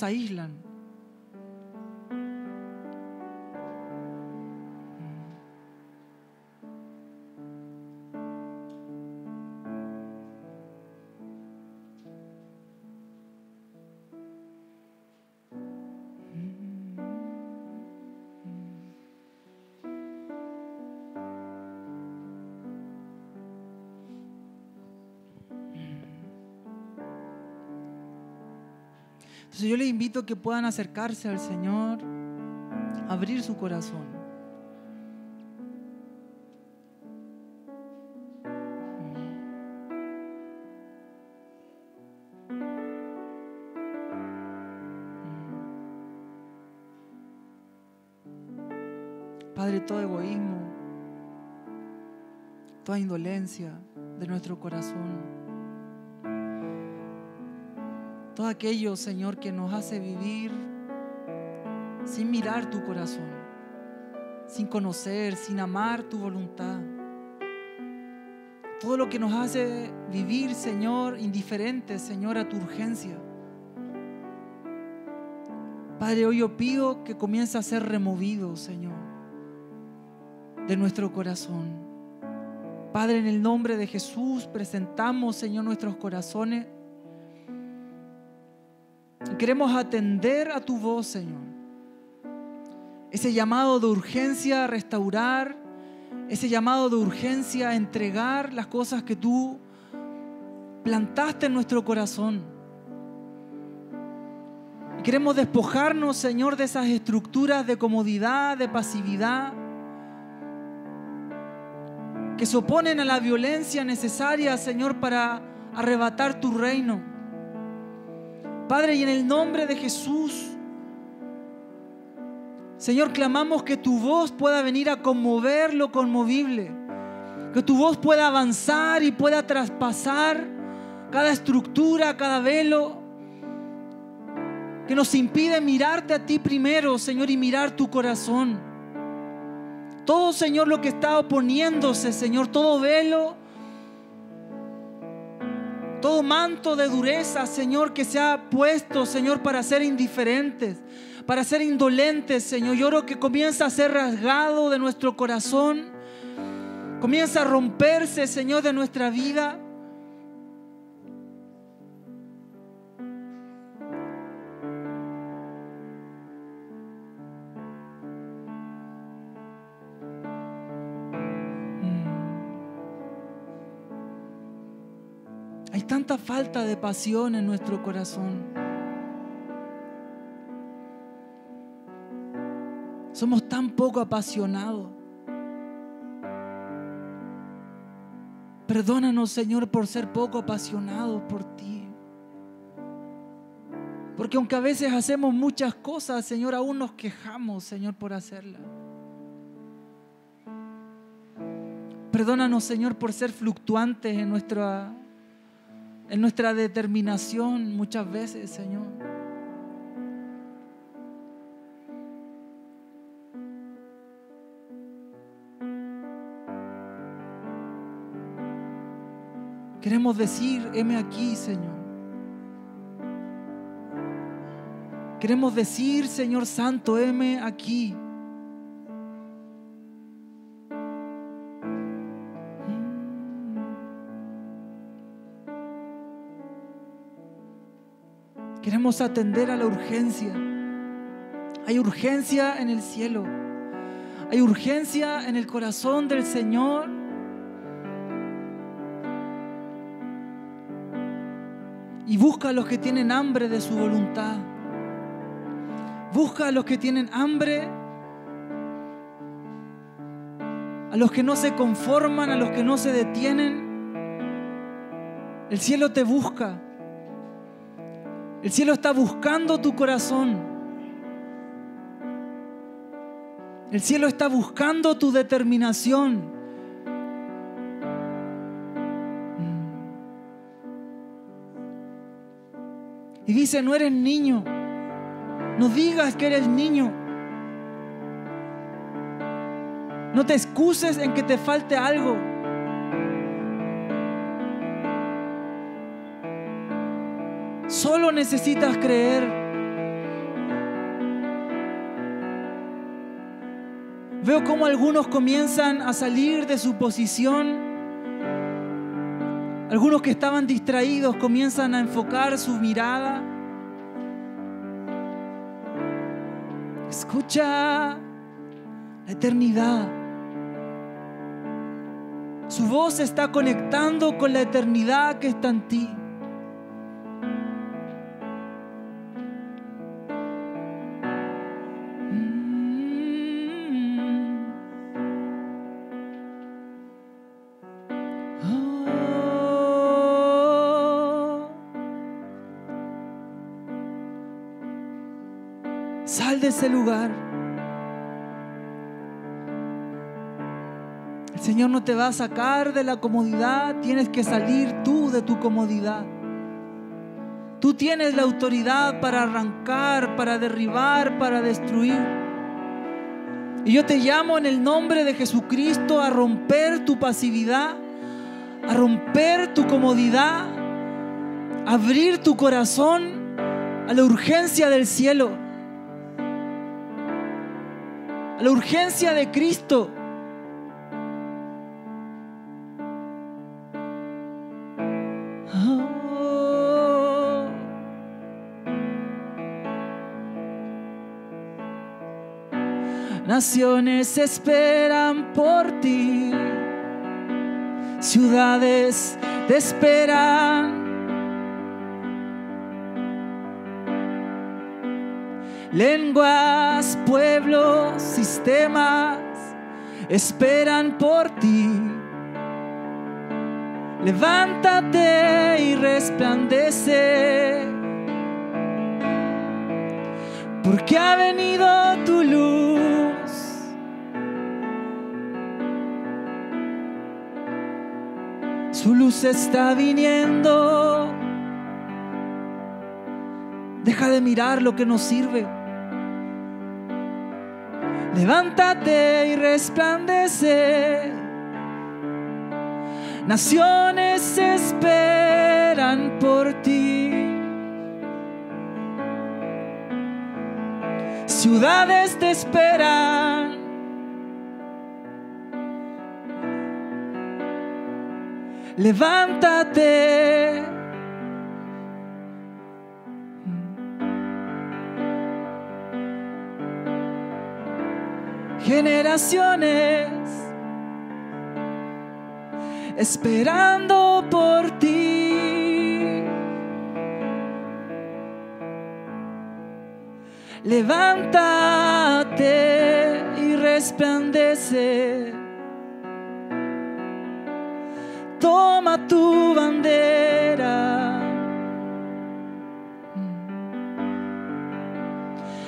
aíslan. Entonces yo les invito a que puedan acercarse al Señor, abrir su corazón. Padre, todo egoísmo, toda indolencia de nuestro corazón, todo aquello, Señor, que nos hace vivir sin mirar tu corazón, sin conocer, sin amar tu voluntad. Todo lo que nos hace vivir, Señor, indiferentes, Señor, a tu urgencia. Padre, hoy yo pido que comience a ser removido, Señor, de nuestro corazón. Padre, en el nombre de Jesús presentamos, Señor, nuestros corazones y queremos atender a tu voz, Señor. Ese llamado de urgencia a restaurar, ese llamado de urgencia a entregar las cosas que tú plantaste en nuestro corazón. Y queremos despojarnos, Señor, de esas estructuras de comodidad, de pasividad, que se oponen a la violencia necesaria, Señor, para arrebatar tu reino. Padre, y en el nombre de Jesús, Señor, clamamos que tu voz pueda venir a conmover lo conmovible, que tu voz pueda avanzar y pueda traspasar cada estructura, cada velo que nos impide mirarte a ti primero, Señor, y mirar tu corazón. Todo, Señor, lo que está oponiéndose, Señor, todo velo, todo manto de dureza, Señor, que se ha puesto, Señor, para ser indiferentes, para ser indolentes, Señor. Yo oro que comienza a ser rasgado de nuestro corazón, comienza a romperse, Señor, de nuestra vida. Hay tanta falta de pasión en nuestro corazón. Somos tan poco apasionados. Perdónanos, Señor, por ser poco apasionados por ti. Porque aunque a veces hacemos muchas cosas, Señor, aún nos quejamos, Señor, por hacerlas. Perdónanos, Señor, por ser fluctuantes en nuestra determinación muchas veces, Señor. Queremos decir, heme aquí, Señor. Queremos decir, Señor Santo, heme aquí. Queremos atender a la urgencia. Hay urgencia en el cielo. Hay urgencia en el corazón del Señor. Y busca a los que tienen hambre de su voluntad. Busca a los que tienen hambre, a los que no se conforman, a los que no se detienen. El cielo te busca. El cielo está buscando tu corazón. El cielo está buscando tu determinación. Y dice, no eres niño. No digas que eres niño. No te excuses en que te falte algo. Solo necesitas creer. Veo cómo algunos comienzan a salir de su posición. Algunos que estaban distraídos comienzan a enfocar su mirada. Escucha la eternidad. Su voz se está conectando con la eternidad que está en ti. Sal de ese lugar. Señor no te va a sacar de la comodidad, tienes que salir tú de tu comodidad. Tú tienes la autoridad para arrancar, para derribar, para destruir. Y yo te llamo en el nombre de Jesucristo a romper tu pasividad, a romper tu comodidad, a abrir tu corazón a la urgencia del cielo, a la urgencia de Cristo. Naciones esperan por ti, ciudades te esperan, lenguas, pueblos, sistemas esperan por ti. Levántate y resplandece, porque ha venido tu luz. Su luz está viniendo. Deja de mirar lo que nos sirve. Levántate y resplandece. Naciones esperan por ti. Ciudades te esperan. Levántate. Generaciones esperando por ti. Levántate y resplandece. Toma tu bandera.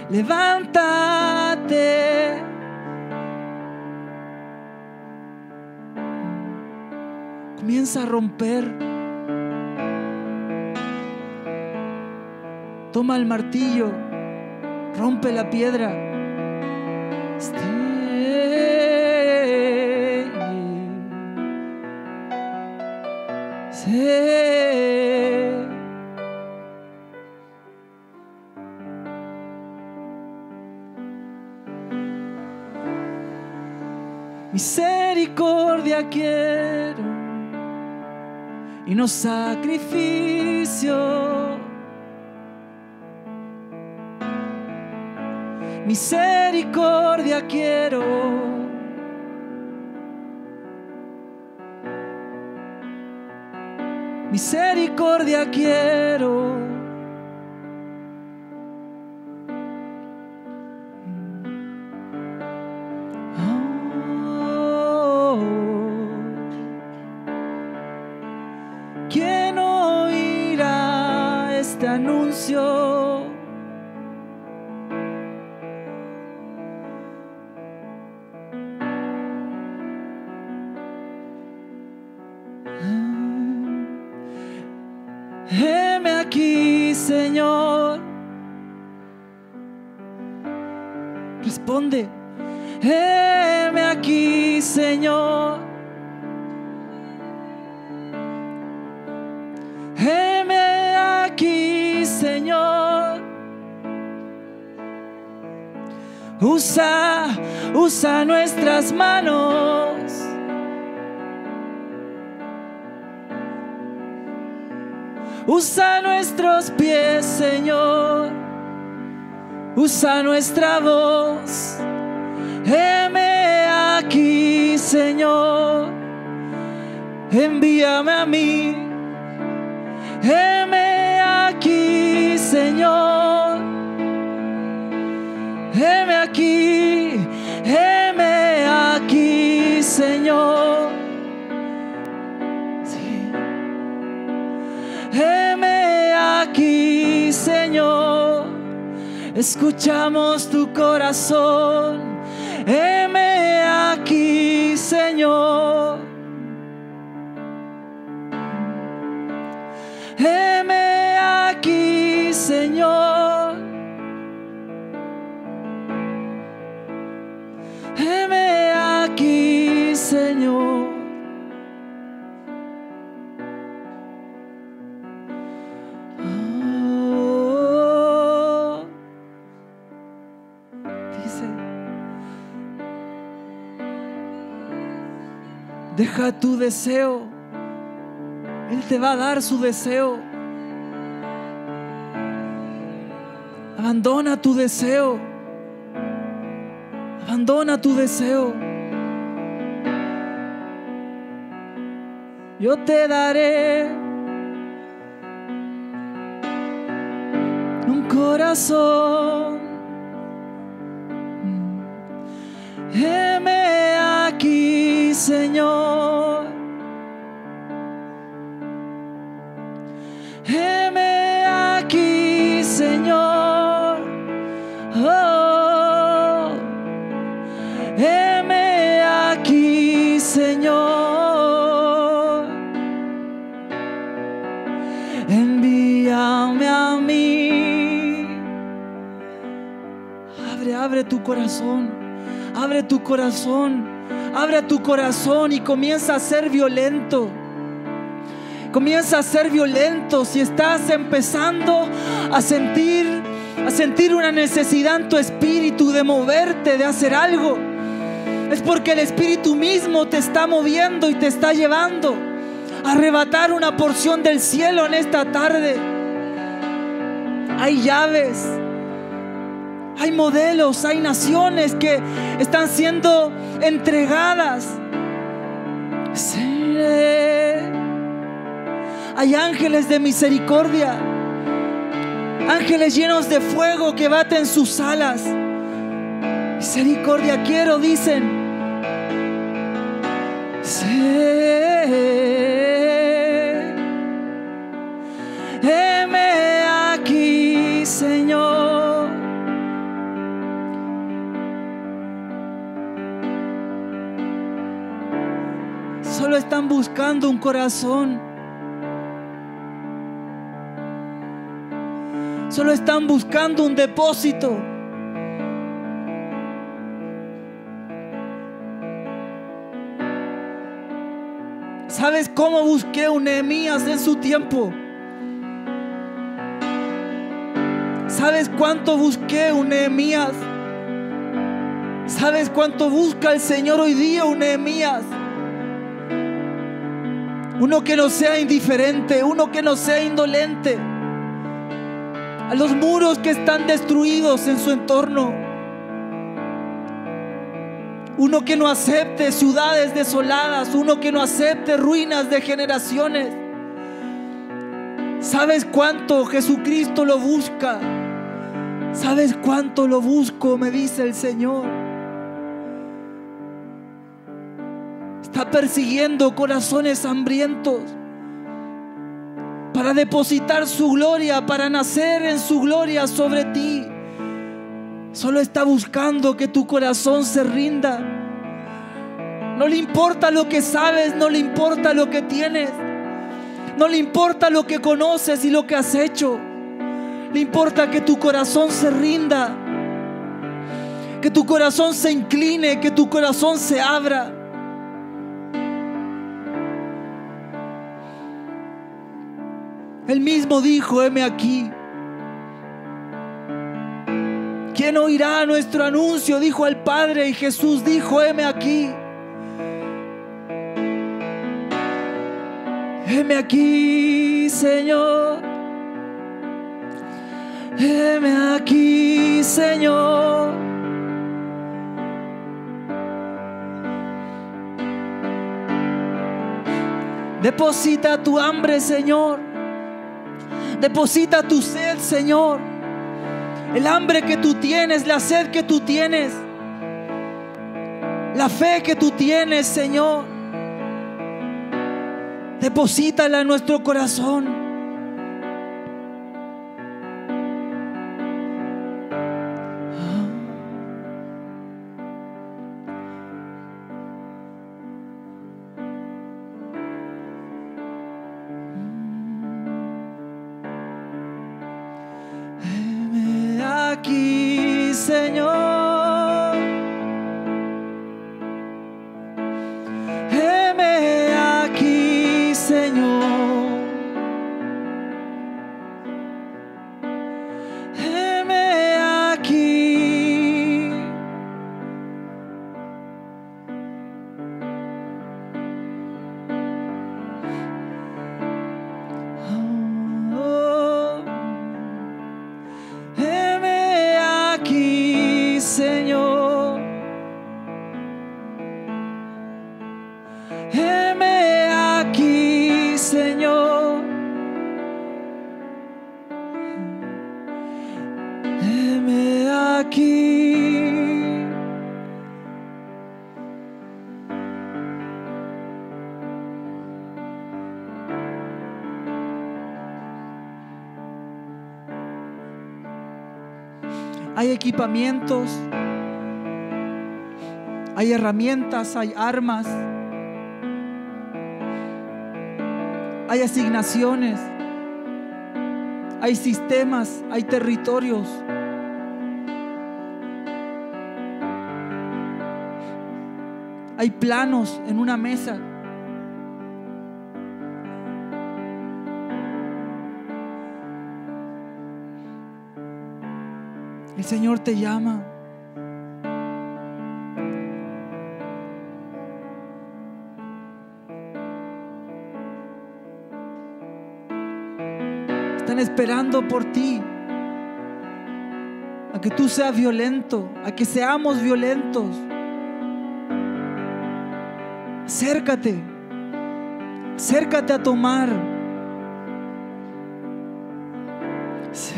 Levántate. Comienza a romper. Toma el martillo. Rompe la piedra. Misericordia quiero y no sacrificio. Misericordia quiero. Misericordia quiero. Oh, ¿quién oirá este anuncio? Heme aquí, Señor. Responde. Heme aquí, Señor. Heme aquí, Señor. Usa nuestras manos. Usa nuestros pies, Señor. Usa nuestra voz. Heme aquí, Señor. Envíame a mí. Heme aquí, Señor. Heme aquí. Heme aquí, Señor. Heme aquí, Señor. Escuchamos tu corazón. Heme aquí, Señor. Señor. Heme aquí, Señor. Heme aquí, Señor. Oh, dice, deja tu deseo. Él te va a dar su deseo. Abandona tu deseo. Abandona tu deseo. Yo te daré un corazón. Heme aquí, Señor. Heme aquí, Señor. Oh, heme aquí, Señor. Envíame a mí. Abre tu corazón. Abre tu corazón. Abre tu corazón y comienza a ser violento. Comienza a ser violento. Si estás empezando a sentir una necesidad en tu espíritu de moverte, de hacer algo, es porque el Espíritu mismo te está moviendo y te está llevando a arrebatar una porción del cielo en esta tarde. Hay llaves, hay modelos, hay naciones que están siendo entregadas. Hay ángeles de misericordia, ángeles llenos de fuego que baten sus alas. Misericordia quiero, dicen. Heme aquí, Señor. Solo están buscando un corazón. Solo están buscando un depósito. ¿Sabes cómo busqué un Nehemías en su tiempo? ¿Sabes cuánto busqué un Nehemías? ¿Sabes cuánto busca el Señor hoy día un Nehemías? Uno que no sea indiferente, uno que no sea indolente a los muros que están destruidos en su entorno. Uno que no acepte ciudades desoladas, uno que no acepte ruinas de generaciones. ¿Sabes cuánto Jesucristo lo busca? ¿Sabes cuánto lo busco? Me dice el Señor. Está persiguiendo corazones hambrientos para depositar su gloria, para nacer en su gloria sobre ti. Solo está buscando que tu corazón se rinda. No le importa lo que sabes, no le importa lo que tienes, no le importa lo que conoces y lo que has hecho. Le importa que tu corazón se rinda, que tu corazón se incline, que tu corazón se abra. Él mismo dijo: heme aquí. ¿Quién oirá nuestro anuncio? Dijo al Padre, y Jesús dijo: heme aquí. Heme aquí, Señor. Heme aquí, Señor. Deposita tu hambre, Señor. Deposita tu sed, Señor. El hambre que tú tienes, la sed que tú tienes, la fe que tú tienes, Señor. Deposítala en nuestro corazón. aquí, Señor. Heme aquí, Señor. Heme aquí. Oh, heme aquí, Señor. Heme aquí, Señor. Heme aquí. Hay equipamientos, hay herramientas, hay armas, hay asignaciones, hay sistemas, hay territorios. Hay planos en una mesa. El Señor te llama. Están esperando por ti, a que tú seas violento, a que seamos violentos. Acércate, acércate a tomar. Sí.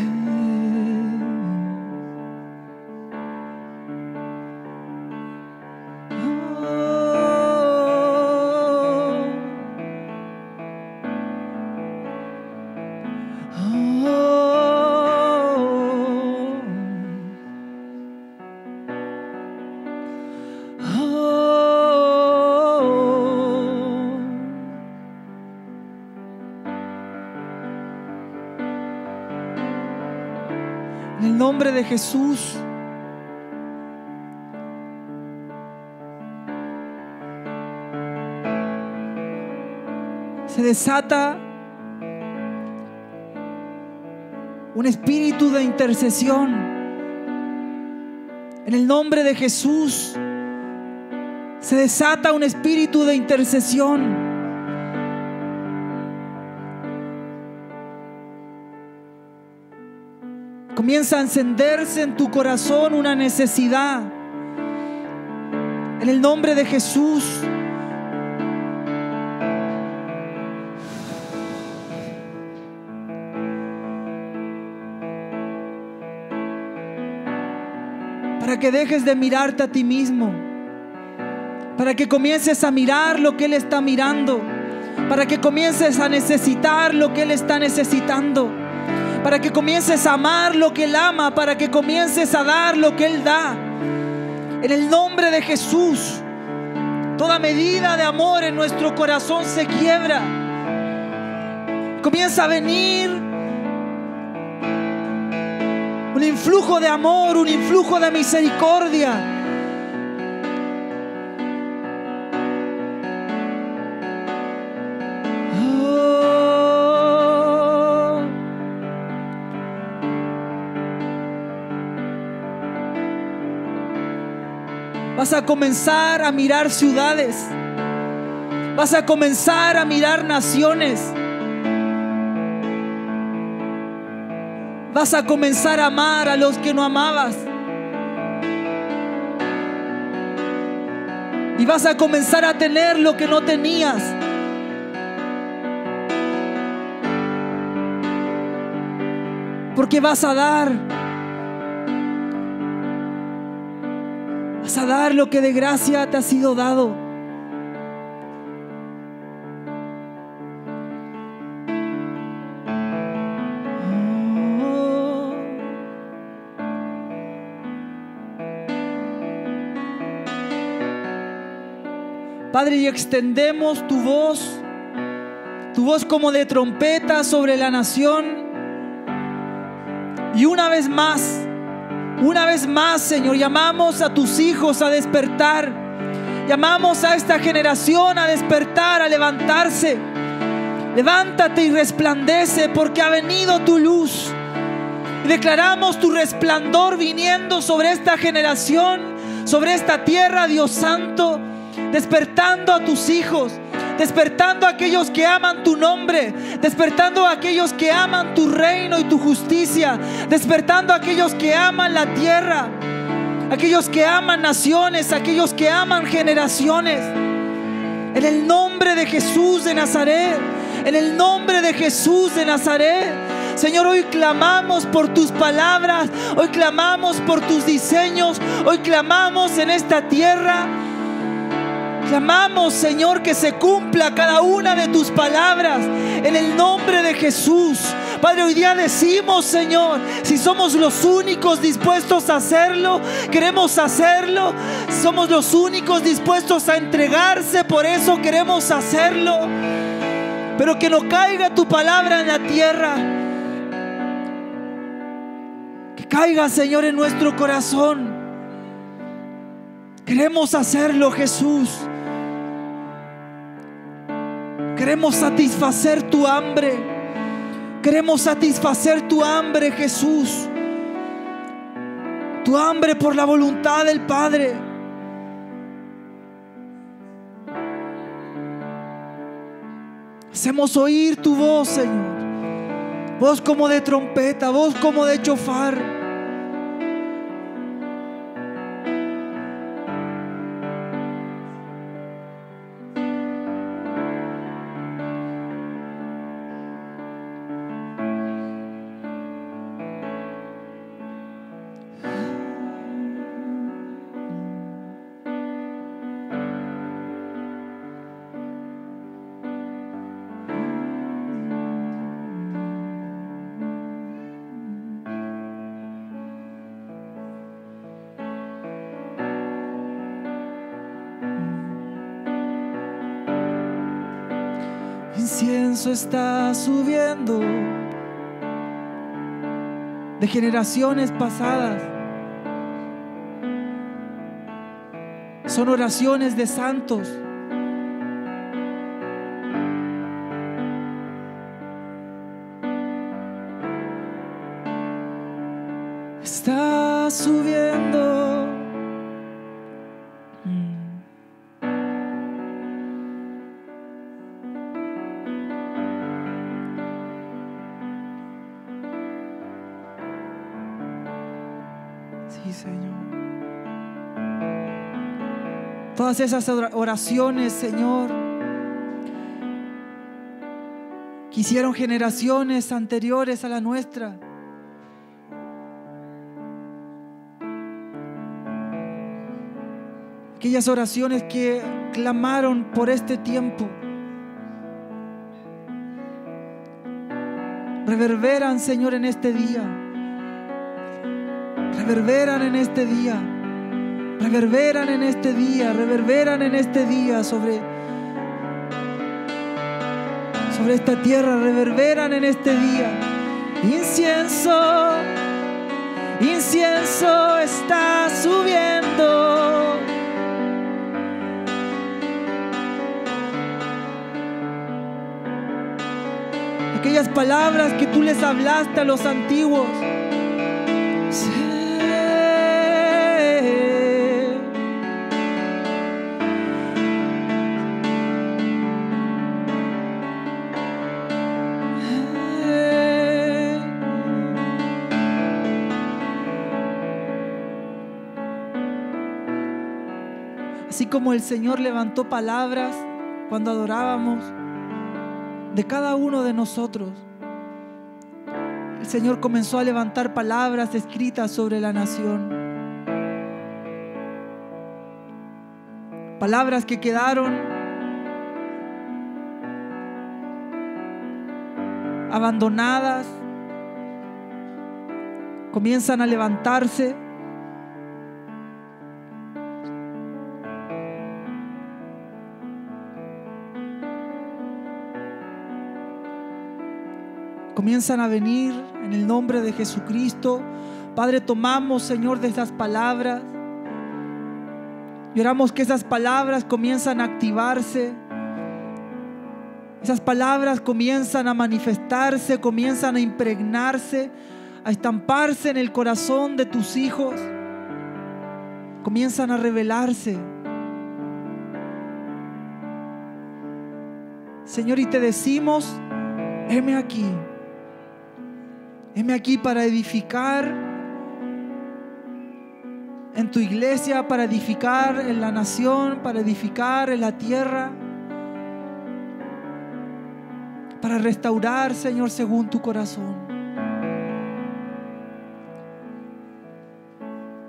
En el nombre de Jesús, se desata un espíritu de intercesión. En el nombre de Jesús, se desata un espíritu de intercesión. Comienza a encenderse en tu corazón una necesidad. En el nombre de Jesús. Para que dejes de mirarte a ti mismo. Para que comiences a mirar lo que Él está mirando. Para que comiences a necesitar lo que Él está necesitando. Para que comiences a amar lo que Él ama, para que comiences a dar lo que Él da. En el nombre de Jesús, toda medida de amor en nuestro corazón se quiebra. Comienza a venir un influjo de amor, un influjo de misericordia. Vas a comenzar a mirar ciudades. Vas a comenzar a mirar naciones. Vas a comenzar a amar a los que no amabas. Y vas a comenzar a tener lo que no tenías. Porque vas a dar. Vas a dar lo que de gracia te ha sido dado. Oh. Padre, y extendemos tu voz como de trompeta sobre la nación. Y una vez más, Una vez más, Señor, llamamos a tus hijos a despertar. Llamamos a esta generación a despertar, a levantarse. Levántate y resplandece, porque ha venido tu luz. Y declaramos tu resplandor viniendo sobre esta generación, sobre esta tierra, Dios Santo, despertando a tus hijos, despertando a aquellos que aman tu nombre, despertando a aquellos que aman tu reino y tu justicia, despertando a aquellos que aman la tierra, aquellos que aman naciones, aquellos que aman generaciones. En el nombre de Jesús de Nazaret, en el nombre de Jesús de Nazaret, Señor, hoy clamamos por tus palabras, hoy clamamos por tus diseños, hoy clamamos en esta tierra. Clamamos, Señor, que se cumpla cada una de tus palabras en el nombre de Jesús. Padre, hoy día decimos, Señor, si somos los únicos dispuestos a hacerlo, queremos hacerlo. Somos los únicos dispuestos a entregarse, por eso queremos hacerlo. Pero que no caiga tu palabra en la tierra. Que caiga, Señor, en nuestro corazón. Queremos hacerlo, Jesús. Queremos satisfacer tu hambre. Queremos satisfacer tu hambre, Jesús. Tu hambre por la voluntad del Padre. Hacemos oír tu voz, Señor. Voz como de trompeta, voz como de chofar. Incienso está subiendo de generaciones pasadas. Son oraciones de santos. Está subiendo. Sí, Señor. Todas esas oraciones, Señor, que hicieron generaciones anteriores a la nuestra. Aquellas oraciones que clamaron por este tiempo. Reverberan, Señor, en este día. Reverberan en este día. Reverberan en este día. Reverberan en este día sobre esta tierra. Reverberan en este día. Incienso, incienso está subiendo. Aquellas palabras que tú les hablaste a los antiguos. Así como el Señor levantó palabras cuando adorábamos de cada uno de nosotros, el Señor comenzó a levantar palabras escritas sobre la nación. Palabras que quedaron abandonadas, comienzan a levantarse. Comienzan a venir en el nombre de Jesucristo Padre, tomamos, Señor, de esas palabras y oramos que esas palabras comienzan a activarse. Esas palabras comienzan a manifestarse, comienzan a impregnarse, a estamparse en el corazón de tus hijos. Comienzan a revelarse. Señor, y te decimos, heme aquí. Heme aquí para edificar en tu iglesia, para edificar en la nación, para edificar en la tierra, para restaurar, Señor, según tu corazón.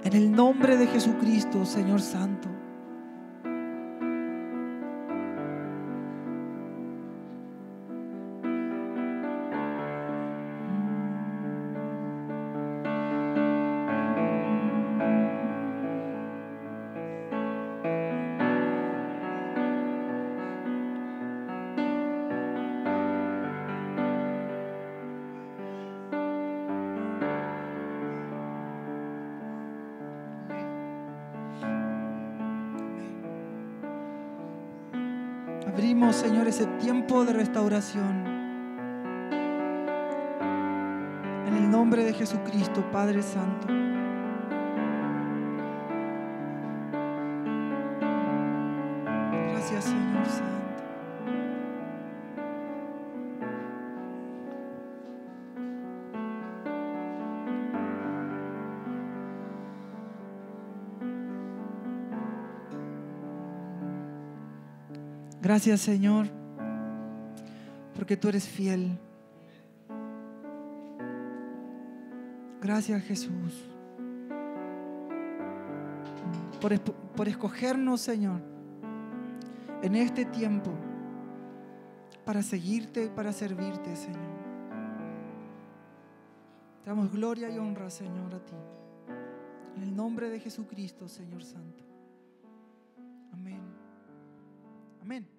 En el nombre de Jesucristo, Señor Santo. Abrimos, Señor, ese tiempo de restauración. En el nombre de Jesucristo, Padre Santo. Gracias, Señor Santo. Gracias, Señor, porque tú eres fiel. Gracias, Jesús, por escogernos, Señor, en este tiempo para seguirte y para servirte, Señor. Te damos gloria y honra, Señor, a ti. En el nombre de Jesucristo, Señor Santo. Amén. Amén.